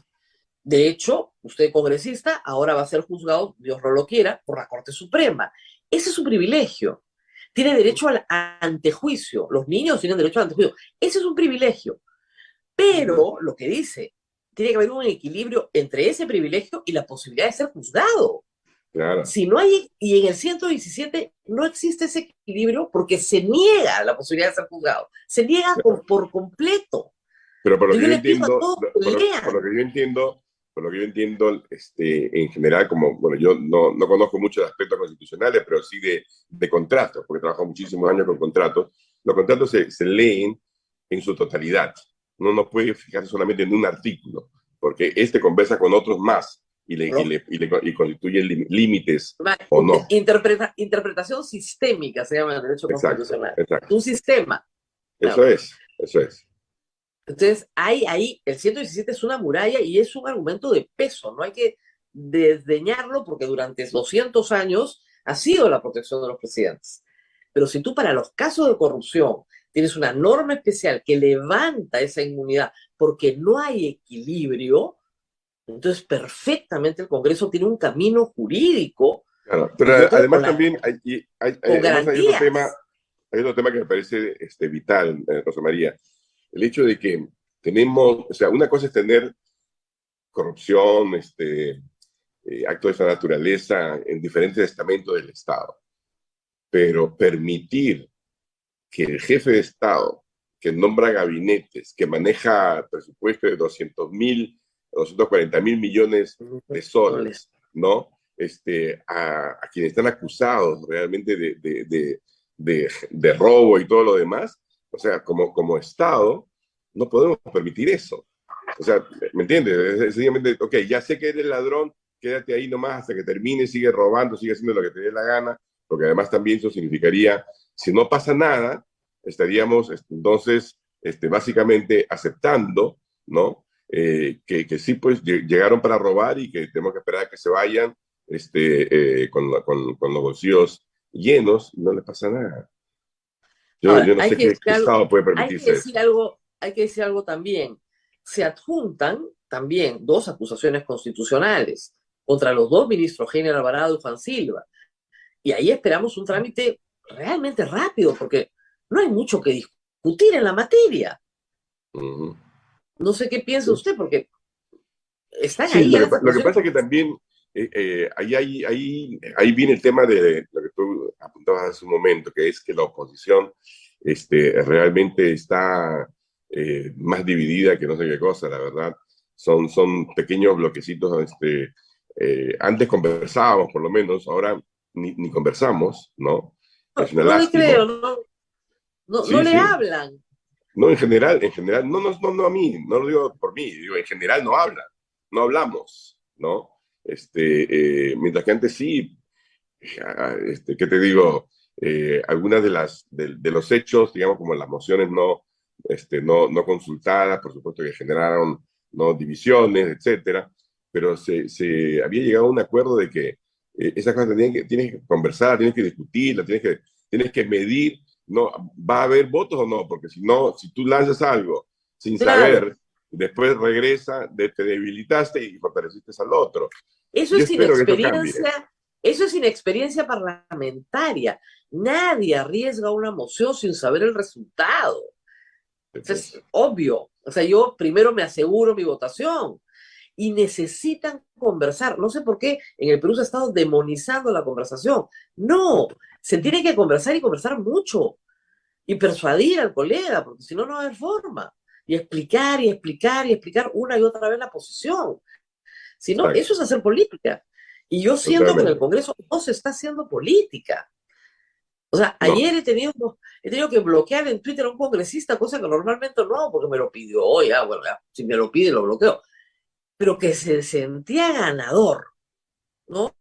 De hecho, usted congresista ahora va a ser juzgado, Dios no lo quiera, por la Corte Suprema. Ese es su privilegio. Tiene derecho al antejuicio. Los niños tienen derecho al antejuicio. Ese es un privilegio. Pero lo que dice, tiene que haber un equilibrio entre ese privilegio y la posibilidad de ser juzgado. Claro. Si no hay, y en el 117 no existe ese equilibrio porque se niega la posibilidad de ser juzgado. Se niega por completo. Pero por lo que Yo yo le pido a entiendo, todos que por lo lean. que yo entiendo, por lo que yo entiendo, en general, como, bueno, yo no conozco mucho de aspectos constitucionales, pero sí de contratos, porque he trabajado muchísimos años con contratos. Los contratos se leen en su totalidad. Uno no puede fijarse solamente en un artículo, porque este conversa con otros más y constituye límites o no. Interpretación sistémica se llama en el derecho Exacto, constitucional. exacto. Un sistema. Eso Claro. es, eso es. Entonces, hay ahí, el 117 es una muralla y es un argumento de peso. No hay que desdeñarlo porque durante 200 años ha sido la protección de los presidentes. Pero si tú para los casos de corrupción tienes una norma especial que levanta esa inmunidad porque no hay equilibrio, entonces perfectamente el Congreso tiene un camino jurídico, Claro, y yo pero creo además también con además garantías. hay otro tema que me parece vital, Rosa María. El hecho de que tenemos, o sea, una cosa es tener corrupción, actos de esa naturaleza en diferentes estamentos del Estado, pero permitir que el jefe de Estado, que nombra gabinetes, que maneja presupuesto de 240.000 millones de soles, ¿no? A quienes están acusados realmente de robo y todo lo demás, o sea, como Estado, no podemos permitir eso. O sea, ¿me entiendes? Es sencillamente, ok, ya sé que eres ladrón, quédate ahí nomás hasta que termine, sigue robando, sigue haciendo lo que te dé la gana, porque además también eso significaría, si no pasa nada, estaríamos entonces básicamente aceptando, ¿no? Que sí, pues llegaron para robar y que tenemos que esperar a que se vayan con los bolsillos llenos y no les pasa nada. Ahora, Yo no sé qué Estado puede permitirse eso. hay que decir algo también. Se adjuntan también dos acusaciones constitucionales contra los dos ministros, Heiner Alvarado y Juan Silva. Y ahí esperamos un trámite realmente rápido, porque no hay mucho que discutir en la materia. Uh -huh. No sé qué piensa usted, porque están Sí, ahí ya las lo que acusaciones. pasa es que también ahí viene el tema de lo que tú apuntabas hace un momento, que es que la oposición realmente está más dividida que no sé qué cosa, la verdad. Son pequeños bloquecitos. Antes conversábamos, por lo menos, ahora ni conversamos, ¿no? Es una No le creo, lástima. no Sí, le sí. hablan. No, en general, no a mí, no lo digo por mí, digo, en general no hablan, no hablamos, ¿no? Mientras que antes sí, ¿qué te digo? Algunas de los hechos, digamos, como las mociones no consultadas, por supuesto que generaron no divisiones, etcétera, pero se había llegado a un acuerdo de que esas cosas tienes que conversar, tienes que discutirlas, tienes que medir, no, ¿va a haber votos o no? Porque si no, si tú lanzas algo sin Claro, saber, después regresa, te debilitaste y fortaleciste al otro. eso Yo es espero que eso cambie. eso es inexperiencia parlamentaria. Nadie arriesga una moción sin saber el resultado. Es obvio. O sea, yo primero me aseguro mi votación y necesitan conversar. No sé por qué en el Perú se ha estado demonizando la conversación. No, se tiene que conversar y conversar mucho y persuadir al colega, porque si no, no hay forma. Y explicar y explicar y explicar una y otra vez la posición. Si no, eso Exacto, es hacer política. Y yo siento que en el totalmente. Congreso no se está haciendo política. O sea, No, ayer he tenido que bloquear en Twitter a un congresista, cosa que normalmente no hago porque me lo pidió, ya, bueno, ya, si me lo pide lo bloqueo, pero que se sentía ganador, ¿no?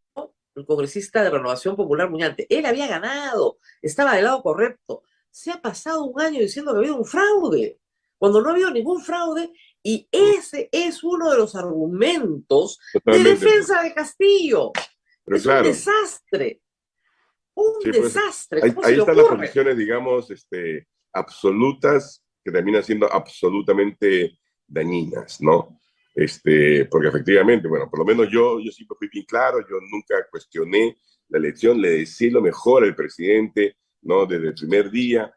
El congresista de Renovación Popular Muñante, él había ganado, estaba del lado correcto. Se ha pasado un año diciendo que ha habido un fraude, cuando no ha habido ningún fraude, y ese es uno de los argumentos de totalmente. defensa de Castillo. Pero Es un claro, desastre, un sí, pues desastre. ahí, ¿Cómo se ahí le están las ocurre? posiciones, digamos, absolutas que terminan siendo absolutamente dañinas, ¿no? Porque efectivamente, bueno, por lo menos yo siempre fui bien claro, yo nunca cuestioné la elección, le deseé lo mejor al presidente, ¿no? Desde el primer día,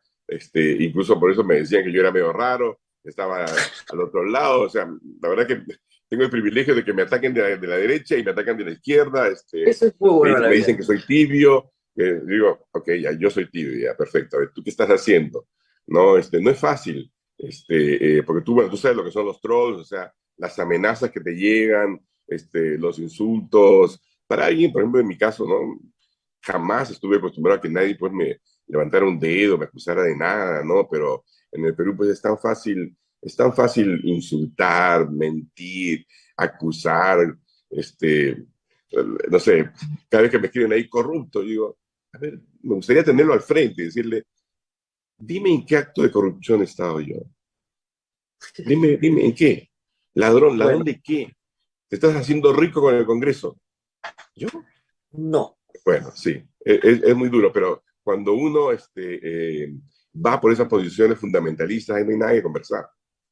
incluso por eso me decían que yo era medio raro, estaba al otro lado, o sea, la verdad que tengo el privilegio de que me ataquen de la derecha y me atacan de la izquierda, Eso es muy bueno en la me dicen vida. que soy tibio, digo, ok, ya, yo soy tibio, ya, perfecto. A ver, ¿tú qué estás haciendo? No, no es fácil, porque tú, bueno, tú sabes lo que son los trolls, o sea, las amenazas que te llegan, los insultos. Para alguien, por ejemplo, en mi caso, ¿no? Jamás estuve acostumbrado a que nadie, pues, me levantara un dedo, me acusara de nada, ¿no? Pero en el Perú, pues, es tan fácil insultar, mentir, acusar, no sé, cada vez que me escriben ahí corrupto, digo, a ver, me gustaría tenerlo al frente y decirle, dime en qué acto de corrupción he estado yo. Dime en qué. Ladrón, Bueno, ¿ladrón de qué? ¿Te estás haciendo rico con el Congreso? ¿Yo? no. Bueno, sí, es muy duro, pero cuando uno va por esas posiciones fundamentalistas, ahí no hay nada que conversar.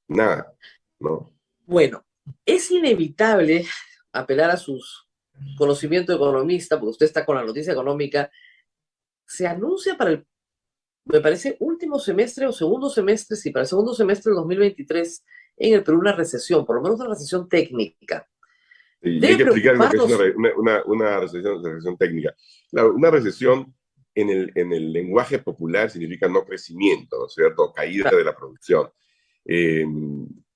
Nada, ¿no? Bueno, es inevitable apelar a sus conocimientos de economista, porque usted está con la noticia económica. Se anuncia para el, me parece, último semestre o segundo semestre, sí, para el segundo semestre del 2023 en el Perú una recesión, por lo menos una recesión técnica. Y hay Debe que explicar lo que es preocuparnos. una recesión técnica. Claro, una recesión en el lenguaje popular significa no crecimiento, ¿no es cierto? Caída de la producción. Eh,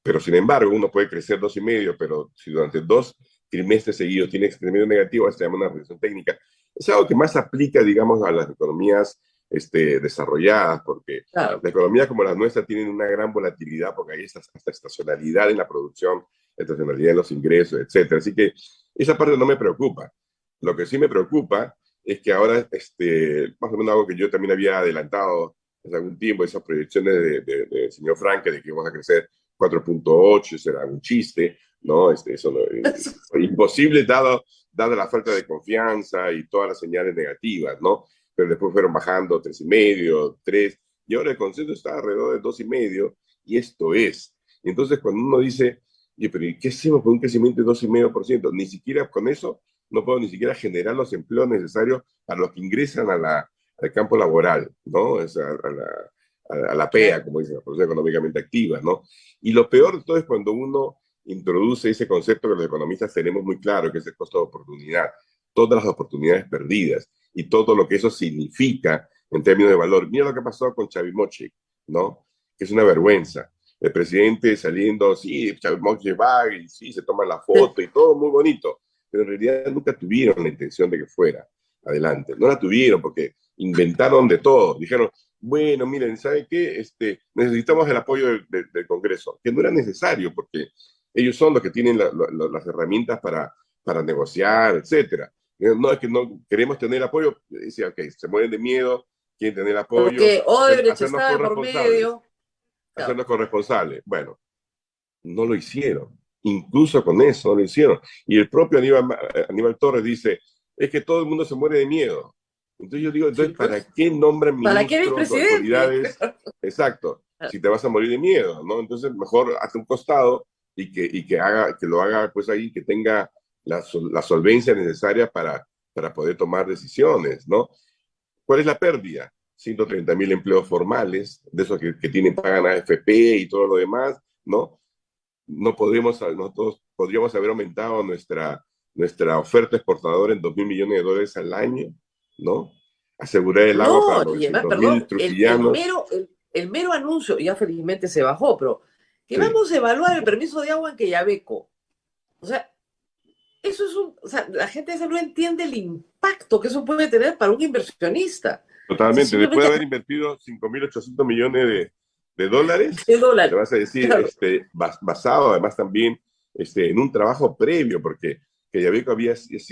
pero sin embargo, uno puede crecer 2,5, pero si durante 2 trimestres seguidos tiene crecimiento negativo, se llama una recesión técnica. Es algo que más aplica, digamos, a las economías desarrolladas, porque Claro, las economías como las nuestras tienen una gran volatilidad, porque hay hasta estacionalidad en la producción, estacionalidad en los ingresos, etcétera. Así que esa parte no me preocupa. Lo que sí me preocupa es que ahora, más o menos algo que yo también había adelantado hace algún tiempo, esas proyecciones del señor Franke de que vamos a crecer 4,8, será un chiste, ¿no? Eso no, imposible dada la falta de confianza y todas las señales negativas, ¿no? Pero después fueron bajando 3,5, 3, y ahora el consenso está alrededor de 2,5, y esto es. Entonces, cuando uno dice, oye, pero ¿qué hacemos con un crecimiento de 2,5%? Ni siquiera con eso no puedo ni siquiera generar los empleos necesarios para los que ingresan al campo laboral, ¿no? O sea, a la PEA, como dicen, la población económicamente activa, ¿no? Y lo peor de todo es cuando uno introduce ese concepto que los economistas tenemos muy claro, que es el costo de oportunidad, todas las oportunidades perdidas y todo lo que eso significa en términos de valor. Mira lo que pasó con Chavimochic, ¿no? Que es una vergüenza. El presidente saliendo, sí, Chavimochic va y sí, se toma la foto y todo muy bonito, pero en realidad nunca tuvieron la intención de que fuera adelante. No la tuvieron porque inventaron de todo. Dijeron, bueno, miren, ¿saben qué? Necesitamos el apoyo del Congreso, que no era necesario porque ellos son los que tienen las herramientas para negociar, etcétera. No, es que no queremos tener apoyo. Decía, ok, se mueren de miedo, quieren tener apoyo, porque Odebrecht hacernos estaba por corresponsables, medio. Claro. hacernos corresponsables. Bueno, no lo hicieron. Incluso con eso no lo hicieron. Y el propio Aníbal Torres dice, es que todo el mundo se muere de miedo. Entonces yo digo, Sí, entonces, ¿para pues, qué nombran ¿para qué eres ministros o presidente? autoridades? Exacto, si te vas a morir de miedo, ¿no? Entonces mejor hazte un costado que lo haga pues ahí, que tenga la solvencia necesaria para poder tomar decisiones, ¿no? ¿Cuál es la pérdida? 130,000 empleos formales, de esos que tienen, pagan AFP y todo lo demás, ¿no? Nosotros podríamos haber aumentado nuestra oferta exportadora en 2,000 millones de dólares al año, ¿no? Asegurar el agua para No, y además, 900,000 perdón, trujillanos. el mero anuncio, ya felizmente se bajó, pero que Sí, vamos a evaluar el permiso de agua en Quellaveco. O sea, eso es un, o sea, la gente esa no entiende el impacto que eso puede tener para un inversionista. Totalmente. Después de Simplemente haber invertido 5.800 millones de dólares, de te dólares. vas a decir, Claro. basado además también en un trabajo previo, porque Quellaveco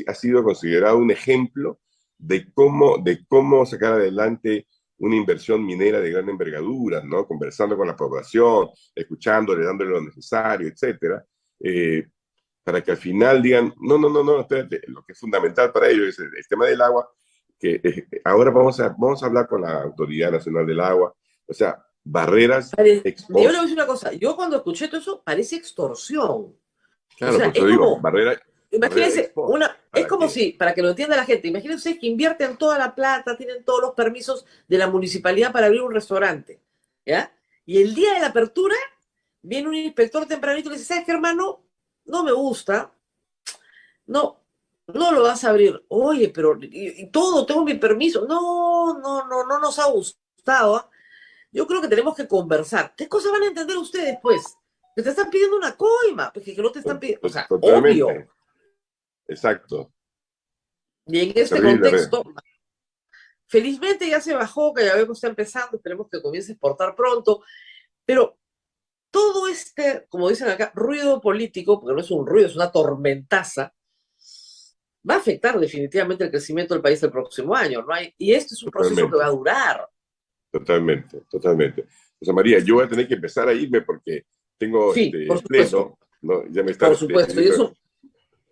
ha sido considerado un ejemplo de cómo sacar adelante una inversión minera de gran envergadura, ¿no? Conversando con la población, escuchándole, dándole lo necesario, etcétera, para que al final digan, no, no, no, no, espérate, lo que es fundamental para ellos es el tema del agua, que ahora vamos a hablar con la Autoridad Nacional del Agua, o sea, barreras ex Yo le voy a post. decir una cosa, yo cuando escuché todo eso parece extorsión. O Claro, sea, por eso es digo, como, barrera ex imagínense, post. es ¿Para como qué? si, para que lo entienda la gente, imagínense que invierten toda la plata, tienen todos los permisos de la municipalidad para abrir un restaurante, ¿ya? Y el día de la apertura viene un inspector tempranito y le dice, ¿sabes qué, hermano? No me gusta, no, no lo vas a abrir. Oye, pero y todo, tengo mi permiso. No, no, no, no nos ha gustado. ¿Ah? Yo creo que tenemos que conversar. ¿Qué cosas van a entender ustedes, pues? Que te están pidiendo una coima, porque que no te están pidiendo, o sea, obvio. Totalmente, exacto. Y en este Terrible. contexto, felizmente ya se bajó, que ya vemos que está empezando, esperemos que comience a exportar pronto, pero todo este, como dicen acá, ruido político, porque no es un ruido, es una tormentaza, va a afectar definitivamente el crecimiento del país el próximo año, ¿no? Y este es un proceso que va a Totalmente, durar. totalmente, totalmente. José María, yo voy a tener que empezar a irme porque tengo Sí, por supuesto, pleno, ¿no? Ya me está por supuesto. pidiendo.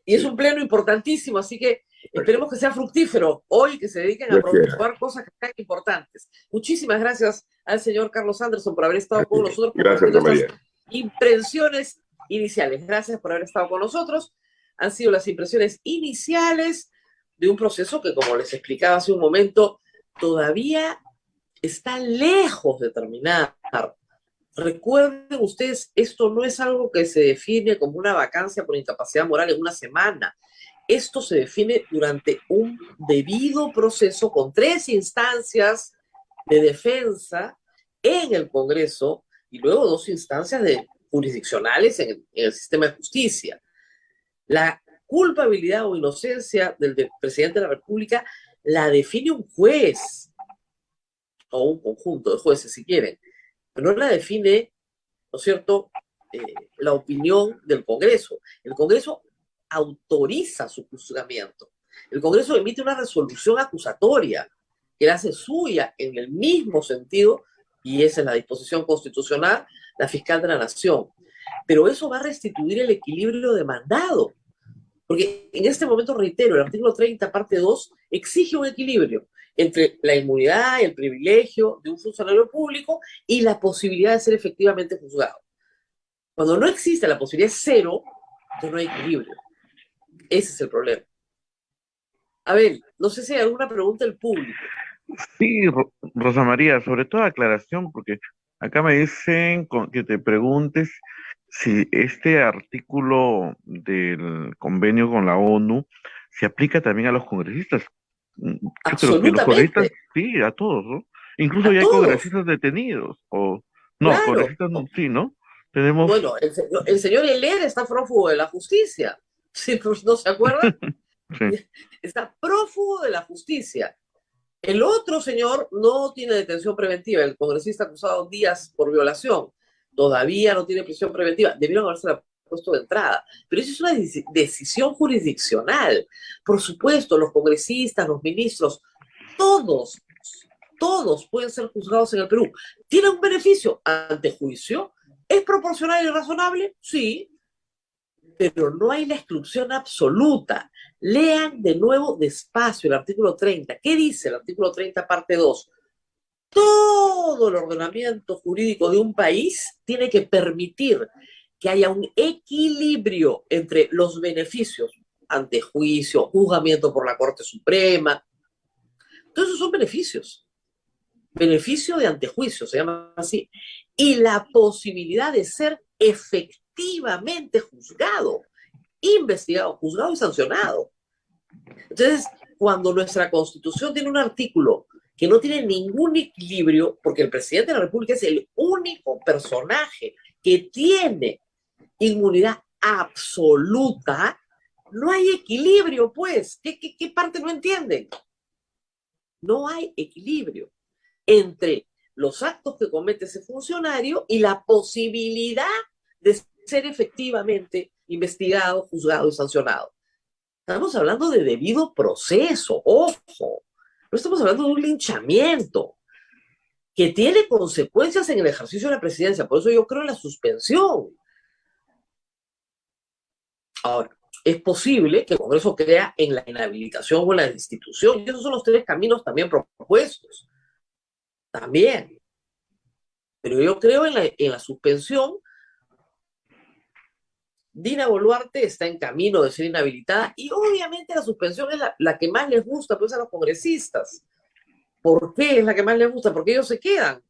Y es Sí, un pleno importantísimo, así que exacto. esperemos que sea fructífero hoy, que se dediquen a Dios quiera. aprobar cosas que sean importantes. Muchísimas gracias al señor Carlos Anderson por haber estado con nosotros Gracias, compartiendo José estas María. impresiones iniciales. Gracias por haber estado con nosotros. Han sido las impresiones iniciales de un proceso que, como les explicaba hace un momento, todavía está lejos de terminar. Recuerden ustedes, esto no es algo que se define como una vacancia por incapacidad moral en una semana. Esto se define durante un debido proceso con 3 instancias de defensa en el Congreso y luego 2 instancias jurisdiccionales en el sistema de justicia. La culpabilidad o inocencia del presidente de la República la define un juez o un conjunto de jueces, si quieren, pero no la define, ¿no es cierto?, la opinión del Congreso. El Congreso autoriza su juzgamiento. El Congreso emite una resolución acusatoria que la hace suya en el mismo sentido, y esa es la disposición constitucional, la fiscal de la Nación. Pero eso va a restituir el equilibrio demandado. Porque en este momento, reitero, el artículo 30, parte 2, exige un equilibrio entre la inmunidad y el privilegio de un funcionario público y la posibilidad de ser efectivamente juzgado. Cuando no existe la posibilidad cero, entonces no hay equilibrio. Ese es el problema. Abel, no sé si hay alguna pregunta del público. Sí, Rosa María, sobre todo aclaración, porque acá me dicen que te preguntes si este artículo del convenio con la ONU se aplica también a los congresistas. Yo creo que los congresistas, Absolutamente. sí, a todos, ¿no? Incluso A ya hay todos. congresistas detenidos, o no, Claro. congresistas sí, ¿no? Tenemos, Bueno, el señor Heller está prófugo de la justicia. Si no se acuerdan, sí, está prófugo de la justicia. El otro señor no tiene detención preventiva, el congresista acusado Díaz por violación. Todavía no tiene prisión preventiva. Debieron haberse puesto de entrada. Pero eso es una decisión jurisdiccional. Por supuesto, los congresistas, los ministros, todos, todos pueden ser juzgados en el Perú. ¿Tienen un beneficio ante juicio? ¿Es proporcional y razonable? Sí, pero no hay la exclusión absoluta. Lean de nuevo despacio el artículo 30. ¿Qué dice el artículo 30, parte 2? Todo el ordenamiento jurídico de un país tiene que permitir que haya un equilibrio entre los beneficios ante juicio, juzgamiento por la Corte Suprema. Todos esos son beneficios. Beneficio de antejuicio, se llama así. Y la posibilidad de ser efectivamente juzgado, investigado, juzgado y sancionado. Entonces, cuando nuestra Constitución tiene un artículo que no tiene ningún equilibrio, porque el presidente de la República es el único personaje que tiene inmunidad absoluta, no hay equilibrio, pues. ¿Qué parte no entienden? No hay equilibrio entre los actos que comete ese funcionario y la posibilidad de ser efectivamente investigado, juzgado y sancionado. Estamos hablando de debido proceso, ojo. No estamos hablando de un linchamiento que tiene consecuencias en el ejercicio de la presidencia. Por eso yo creo en la suspensión. Ahora, es posible que el Congreso crea en la inhabilitación o en la destitución. Y esos son los tres caminos también propuestos. También. Pero yo creo en la suspensión. Dina Boluarte está en camino de ser inhabilitada y obviamente la suspensión es la que más les gusta pues, a los congresistas. ¿Por qué es la que más les gusta? Porque ellos se quedan.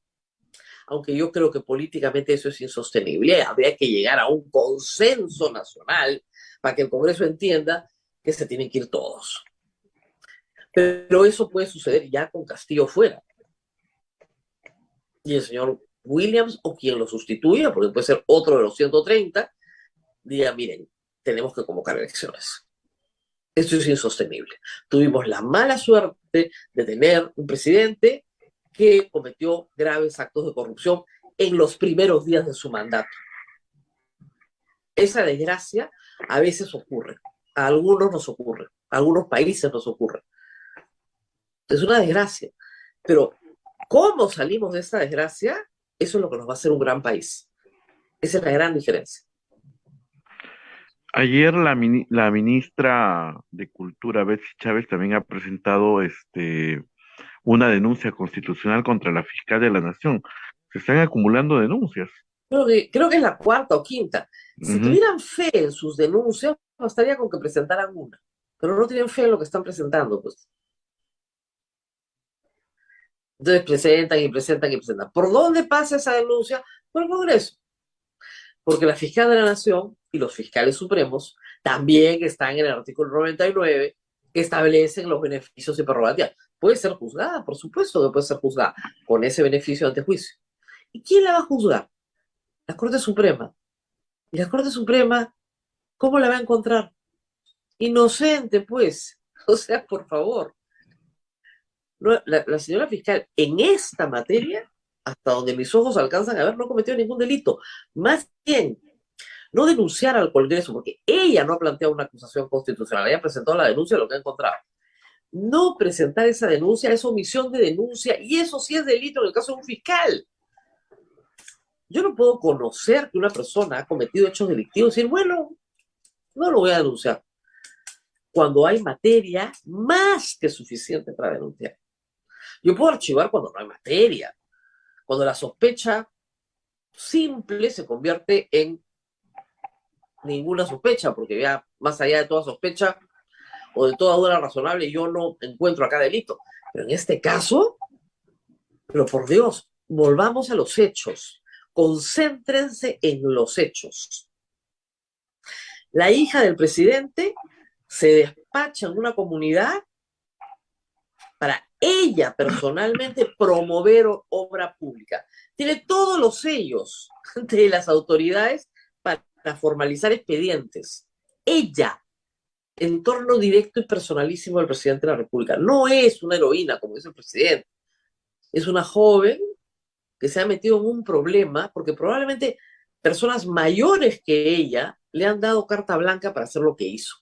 Aunque yo creo que políticamente eso es insostenible. Habría que llegar a un consenso nacional para que el Congreso entienda que se tienen que ir todos. Pero eso puede suceder ya con Castillo fuera. Y el señor Williams o quien lo sustituya, porque puede ser otro de los 130, diga, miren, tenemos que convocar elecciones. Esto es insostenible. Tuvimos la mala suerte de tener un presidente que cometió graves actos de corrupción en los primeros días de su mandato. Esa desgracia a veces ocurre. A algunos nos ocurre. A algunos países nos ocurre. Es una desgracia. Pero ¿cómo salimos de esa desgracia? Eso es lo que nos va a hacer un gran país. Esa es la gran diferencia. Ayer la ministra de Cultura, Betsy Chávez, también ha presentado una denuncia constitucional contra la fiscal de la Nación. Se están acumulando denuncias. Creo que es la cuarta o quinta. Si Ujú. tuvieran fe en sus denuncias, bastaría con que presentaran una. Pero no tienen fe en lo que están presentando, pues. Entonces presentan y presentan y presentan. ¿Por dónde pasa esa denuncia? Por el Congreso. Porque la fiscal de la Nación y los fiscales supremos también están en el artículo 99 que establecen los beneficios y prerrogativas. Puede ser juzgada, por supuesto que puede ser juzgada con ese beneficio ante juicio. ¿Y quién la va a juzgar? La Corte Suprema. Y la Corte Suprema, ¿cómo la va a encontrar? Inocente, pues. O sea, por favor. No, la señora fiscal en esta materia, hasta donde mis ojos alcanzan a ver, no cometió ningún delito. Más bien, no denunciar al Congreso, porque ella no ha planteado una acusación constitucional, ella presentó la denuncia de lo que ha encontrado. No presentar esa denuncia es omisión de denuncia, y eso sí es delito en el caso de un fiscal. Yo no puedo conocer que una persona ha cometido hechos delictivos y decir, bueno, no lo voy a denunciar, cuando hay materia más que suficiente para denunciar. Yo puedo archivar cuando no hay materia, cuando la sospecha simple se convierte en ninguna sospecha, porque ya más allá de toda sospecha o de toda duda razonable, yo no encuentro acá delito. Pero en este caso, pero por Dios, volvamos a los hechos. Concéntrense en los hechos. La hija del presidente se despacha en una comunidad para ella personalmente promover obra pública. Tiene todos los sellos de las autoridades para formalizar expedientes. Ella, entorno directo y personalísimo del presidente de la República. No es una heroína, como dice el presidente. Es una joven que se ha metido en un problema porque probablemente personas mayores que ella le han dado carta blanca para hacer lo que hizo.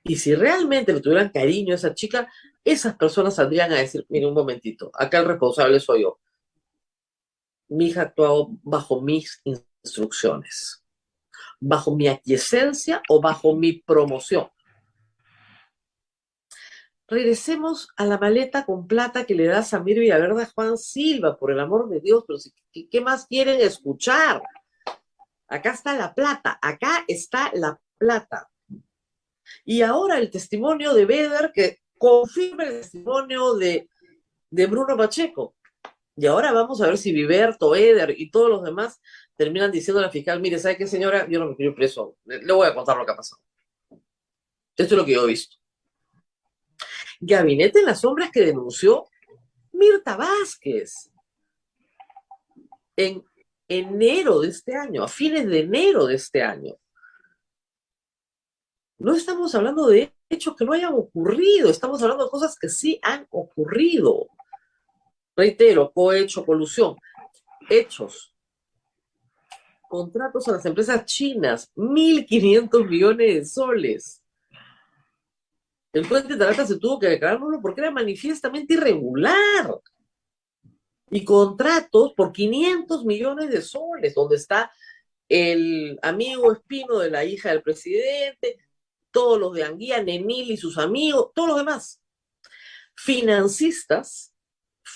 Y si realmente le tuvieran cariño a esa chica, esas personas saldrían a decir, mire, un momentito, acá el responsable soy yo. Mi hija ha actuado bajo mis instrucciones, bajo mi aquiescencia o bajo mi promoción. Regresemos a la maleta con plata que le da Samir Villaverde a Juan Silva, por el amor de Dios, pero ¿qué más quieren escuchar? Acá está la plata, acá está la plata. Y ahora el testimonio de Beder que confirma el testimonio de Bruno Pacheco. Y ahora vamos a ver si Viverto, Eder y todos los demás terminan diciendo a la fiscal, mire, ¿sabe qué, señora? Yo no me quiero ir preso. Le voy a contar lo que ha pasado. Esto es lo que yo he visto. Gabinete en las sombras que denunció Mirta Vázquez en enero de este año, a fines de enero de este año. No estamos hablando de hechos que no hayan ocurrido, estamos hablando de cosas que sí han ocurrido. Reitero, cohecho, colusión, hechos, contratos a las empresas chinas, 1.500 millones de soles. El puente de Tarata se tuvo que declararlo porque era manifiestamente irregular. Y contratos por 500 millones de soles, donde está el amigo Espino de la hija del presidente, todos los de Anguía, Nenil y sus amigos, todos los demás. Financistas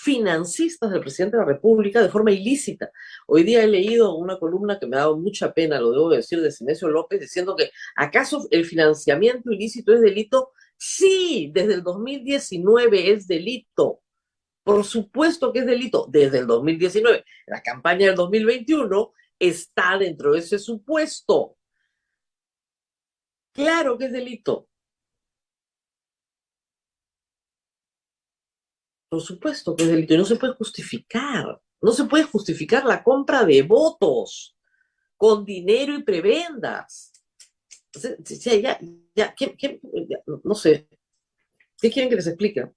del presidente de la República de forma ilícita. Hoy día he leído una columna que me ha dado mucha pena, lo debo decir, de Sinesio López, diciendo que ¿acaso el financiamiento ilícito es delito? Sí, desde el 2019 es delito. Por supuesto que es delito desde el 2019. La campaña del 2021 está dentro de ese supuesto. Claro que es delito. Por supuesto que es delito y no se puede justificar. No se puede justificar la compra de votos con dinero y prebendas. O sea, no sé. ¿Qué quieren que les explique?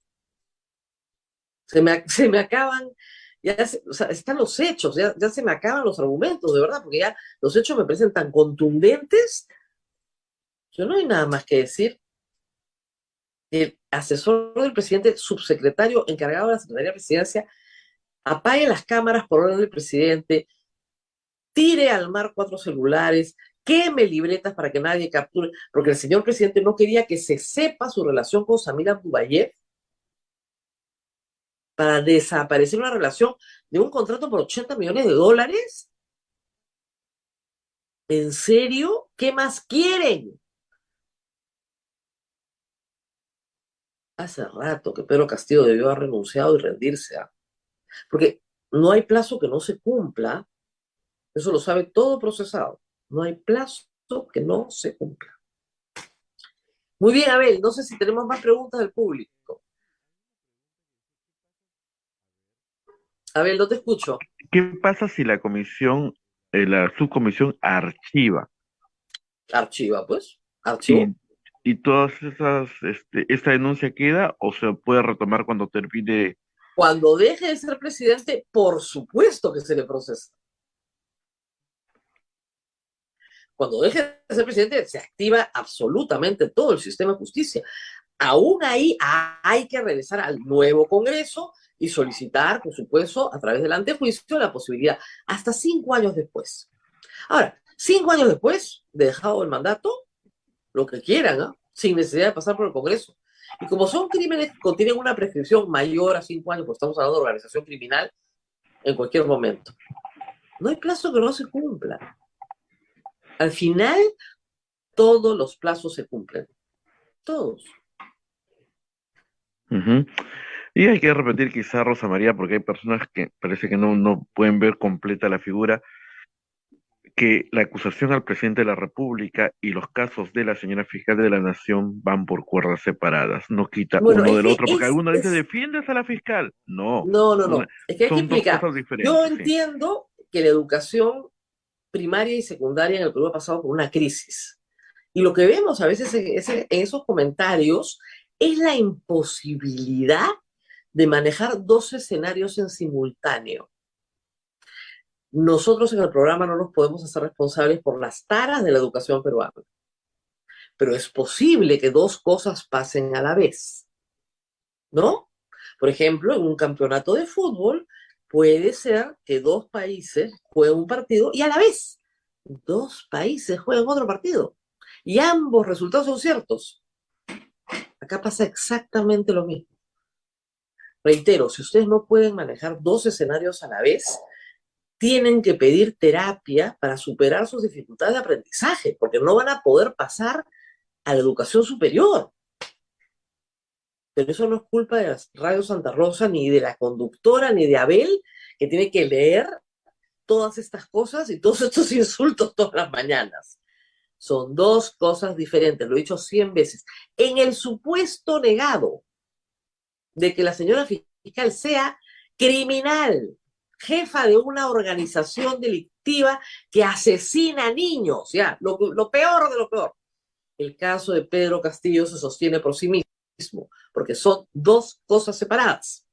Se me acaban, o sea, están los hechos, ya se me acaban los argumentos, de verdad, porque ya los hechos me parecen tan contundentes que no hay nada más que decir. El asesor del presidente, subsecretario encargado de la Secretaría de Presidencia, apague las cámaras por orden del presidente, tire al mar 4 celulares, queme libretas para que nadie capture, porque el señor presidente no quería que se sepa su relación con Samir Abdullayev, para desaparecer una relación de un contrato por 80 millones de dólares. ¿En serio? ¿Qué más quieren? Hace rato que Pedro Castillo debió haber renunciado y rendirse, porque no hay plazo que no se cumpla. Eso lo sabe todo procesado. No hay plazo que no se cumpla. Muy bien, Abel, no sé si tenemos más preguntas del público. Abel, no te escucho. ¿Qué pasa si la comisión, la subcomisión archiva? Archiva, pues. Y, Archivo. y todas esas, esta denuncia queda o se puede retomar cuando termine. Cuando deje de ser presidente, por supuesto que se le procesa. Cuando deje de ser presidente, se activa absolutamente todo el sistema de justicia. Aún ahí hay que regresar al nuevo Congreso y solicitar, por supuesto, a través del antejuicio, la posibilidad, hasta 5 años después. Ahora, 5 años después de dejado el mandato, lo que quieran, ¿eh? Sin necesidad de pasar por el Congreso. Y como son crímenes que contienen una prescripción mayor a 5 años, pues estamos hablando de organización criminal en cualquier momento. No hay plazo que no se cumpla. Al final, todos los plazos se cumplen. Todos. Ujú. Y hay que repetir quizá, Rosa María, porque hay personas que parece que no pueden ver completa la figura, que la acusación al presidente de la República y los casos de la señora fiscal de la Nación van por cuerdas separadas, no quita Bueno, uno es del que otro, porque algunos dicen, ¿defiendes a la fiscal? No, no. Es que hay que son dos explicar. cosas Yo diferentes, sí. entiendo que la educación primaria y secundaria en el Perú ha pasado por una crisis. Y lo que vemos a veces en esos comentarios es la imposibilidad de manejar 2 escenarios en simultáneo. Nosotros en el programa no nos podemos hacer responsables por las taras de la educación peruana, pero es posible que 2 cosas pasen a la vez, ¿no? Por ejemplo, en un campeonato de fútbol puede ser que 2 países jueguen un partido y a la vez 2 países jueguen otro partido y ambos resultados son ciertos. Acá pasa exactamente lo mismo. Reitero, si ustedes no pueden manejar 2 escenarios a la vez, tienen que pedir terapia para superar sus dificultades de aprendizaje, porque no van a poder pasar a la educación superior. Pero eso no es culpa de Radio Santa Rosa, ni de la conductora, ni de Abel, que tiene que leer todas estas cosas y todos estos insultos todas las mañanas. Son 2 cosas diferentes, lo he dicho 100 veces. En el supuesto negado de que la señora fiscal sea criminal, jefa de una organización delictiva que asesina a niños, ya, lo peor de lo peor. el caso de Pedro Castillo se sostiene por sí mismo, porque son dos cosas separadas.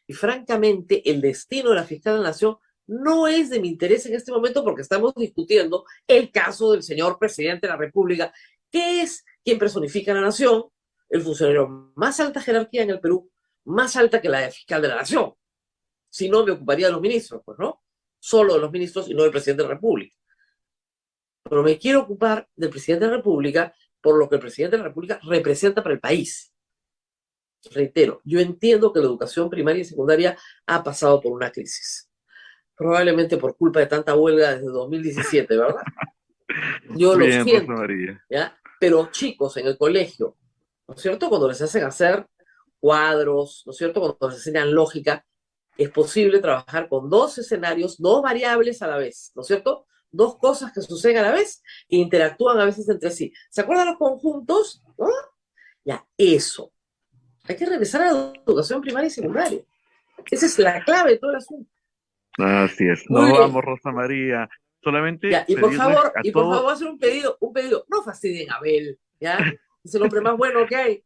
Y francamente, el destino de la fiscal de la Nación no es de mi interés en este momento porque estamos discutiendo el caso del señor presidente de la República, que es quien personifica a la Nación, el funcionario más alta jerarquía en el Perú, más alta que la de fiscal de la Nación. Si no, me ocuparía de los ministros, pues, ¿no? Solo de los ministros y no del presidente de la República. Pero me quiero ocupar del presidente de la República por lo que el presidente de la República representa para el país. Reitero, yo entiendo que la educación primaria y secundaria ha pasado por una crisis. Probablemente por culpa de tanta huelga desde 2017, ¿verdad? Yo lo Bien, siento, Rosa María. ¿ya? Pero chicos en el colegio, ¿no es cierto? Cuando les hacen hacer cuadros, ¿no es cierto? Cuando les enseñan lógica, es posible trabajar con dos escenarios, dos variables a la vez, ¿no es cierto? Dos cosas que suceden a la vez, que interactúan a veces entre sí. ¿Se acuerdan los conjuntos? ¿No? Ya, eso. Hay que regresar a la educación primaria y secundaria. Esa es la clave de todo el asunto. Así es. Muy Nos bien. vamos, Rosa María. Solamente Ya, y por pedirles favor, a todos hacer un pedido. No fastidien a Abel, ¿ya? Es el hombre más bueno que hay.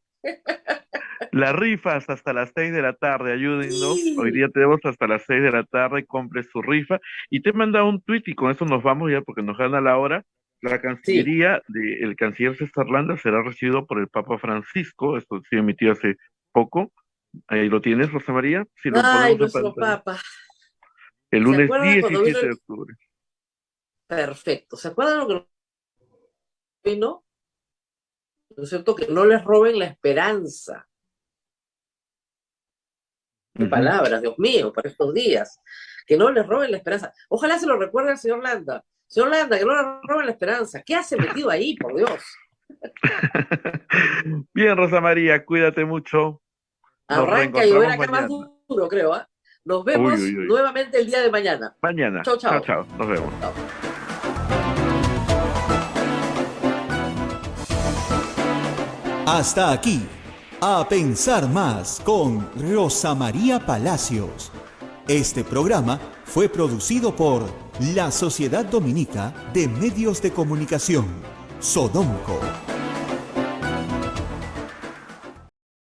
las rifas hasta las 6 de la tarde. Ayúdennos. Sí. Hoy día tenemos hasta las 6 de la tarde. Compre su rifa. Y te he mandado un tuit y con eso nos vamos ya porque nos gana la hora. La Cancillería del canciller César Landa será recibido por el Papa Francisco. Esto se emitió hace poco. Ahí lo tienes, Rosa María. Si lo Ay, ponemos en nuestro pantalla. Papa. El ¿Se lunes acuerdan cuando vino 17 de el... octubre. Perfecto. ¿Se acuerdan lo que vino? ¿No es cierto? Que no les roben la esperanza. Qué palabras, Dios mío, para estos días. Que no les roben la esperanza. Ojalá se lo recuerde al señor Landa. Señor Landa, que no le roben la esperanza. ¿Qué hace metido ahí, por Dios? Bien, Rosa María, cuídate mucho. Nos Arranca a llover reencontramos acá más mañana. duro, creo, ¿ah? Nos vemos Uy, uy, uy. nuevamente el día de mañana. Mañana. Chau, chau. Chao, chao. Nos vemos. Chao. Hasta aquí, A Pensar Más con Rosa María Palacios. Este programa fue producido por la Sociedad Dominica de Medios de Comunicación, Sodomco.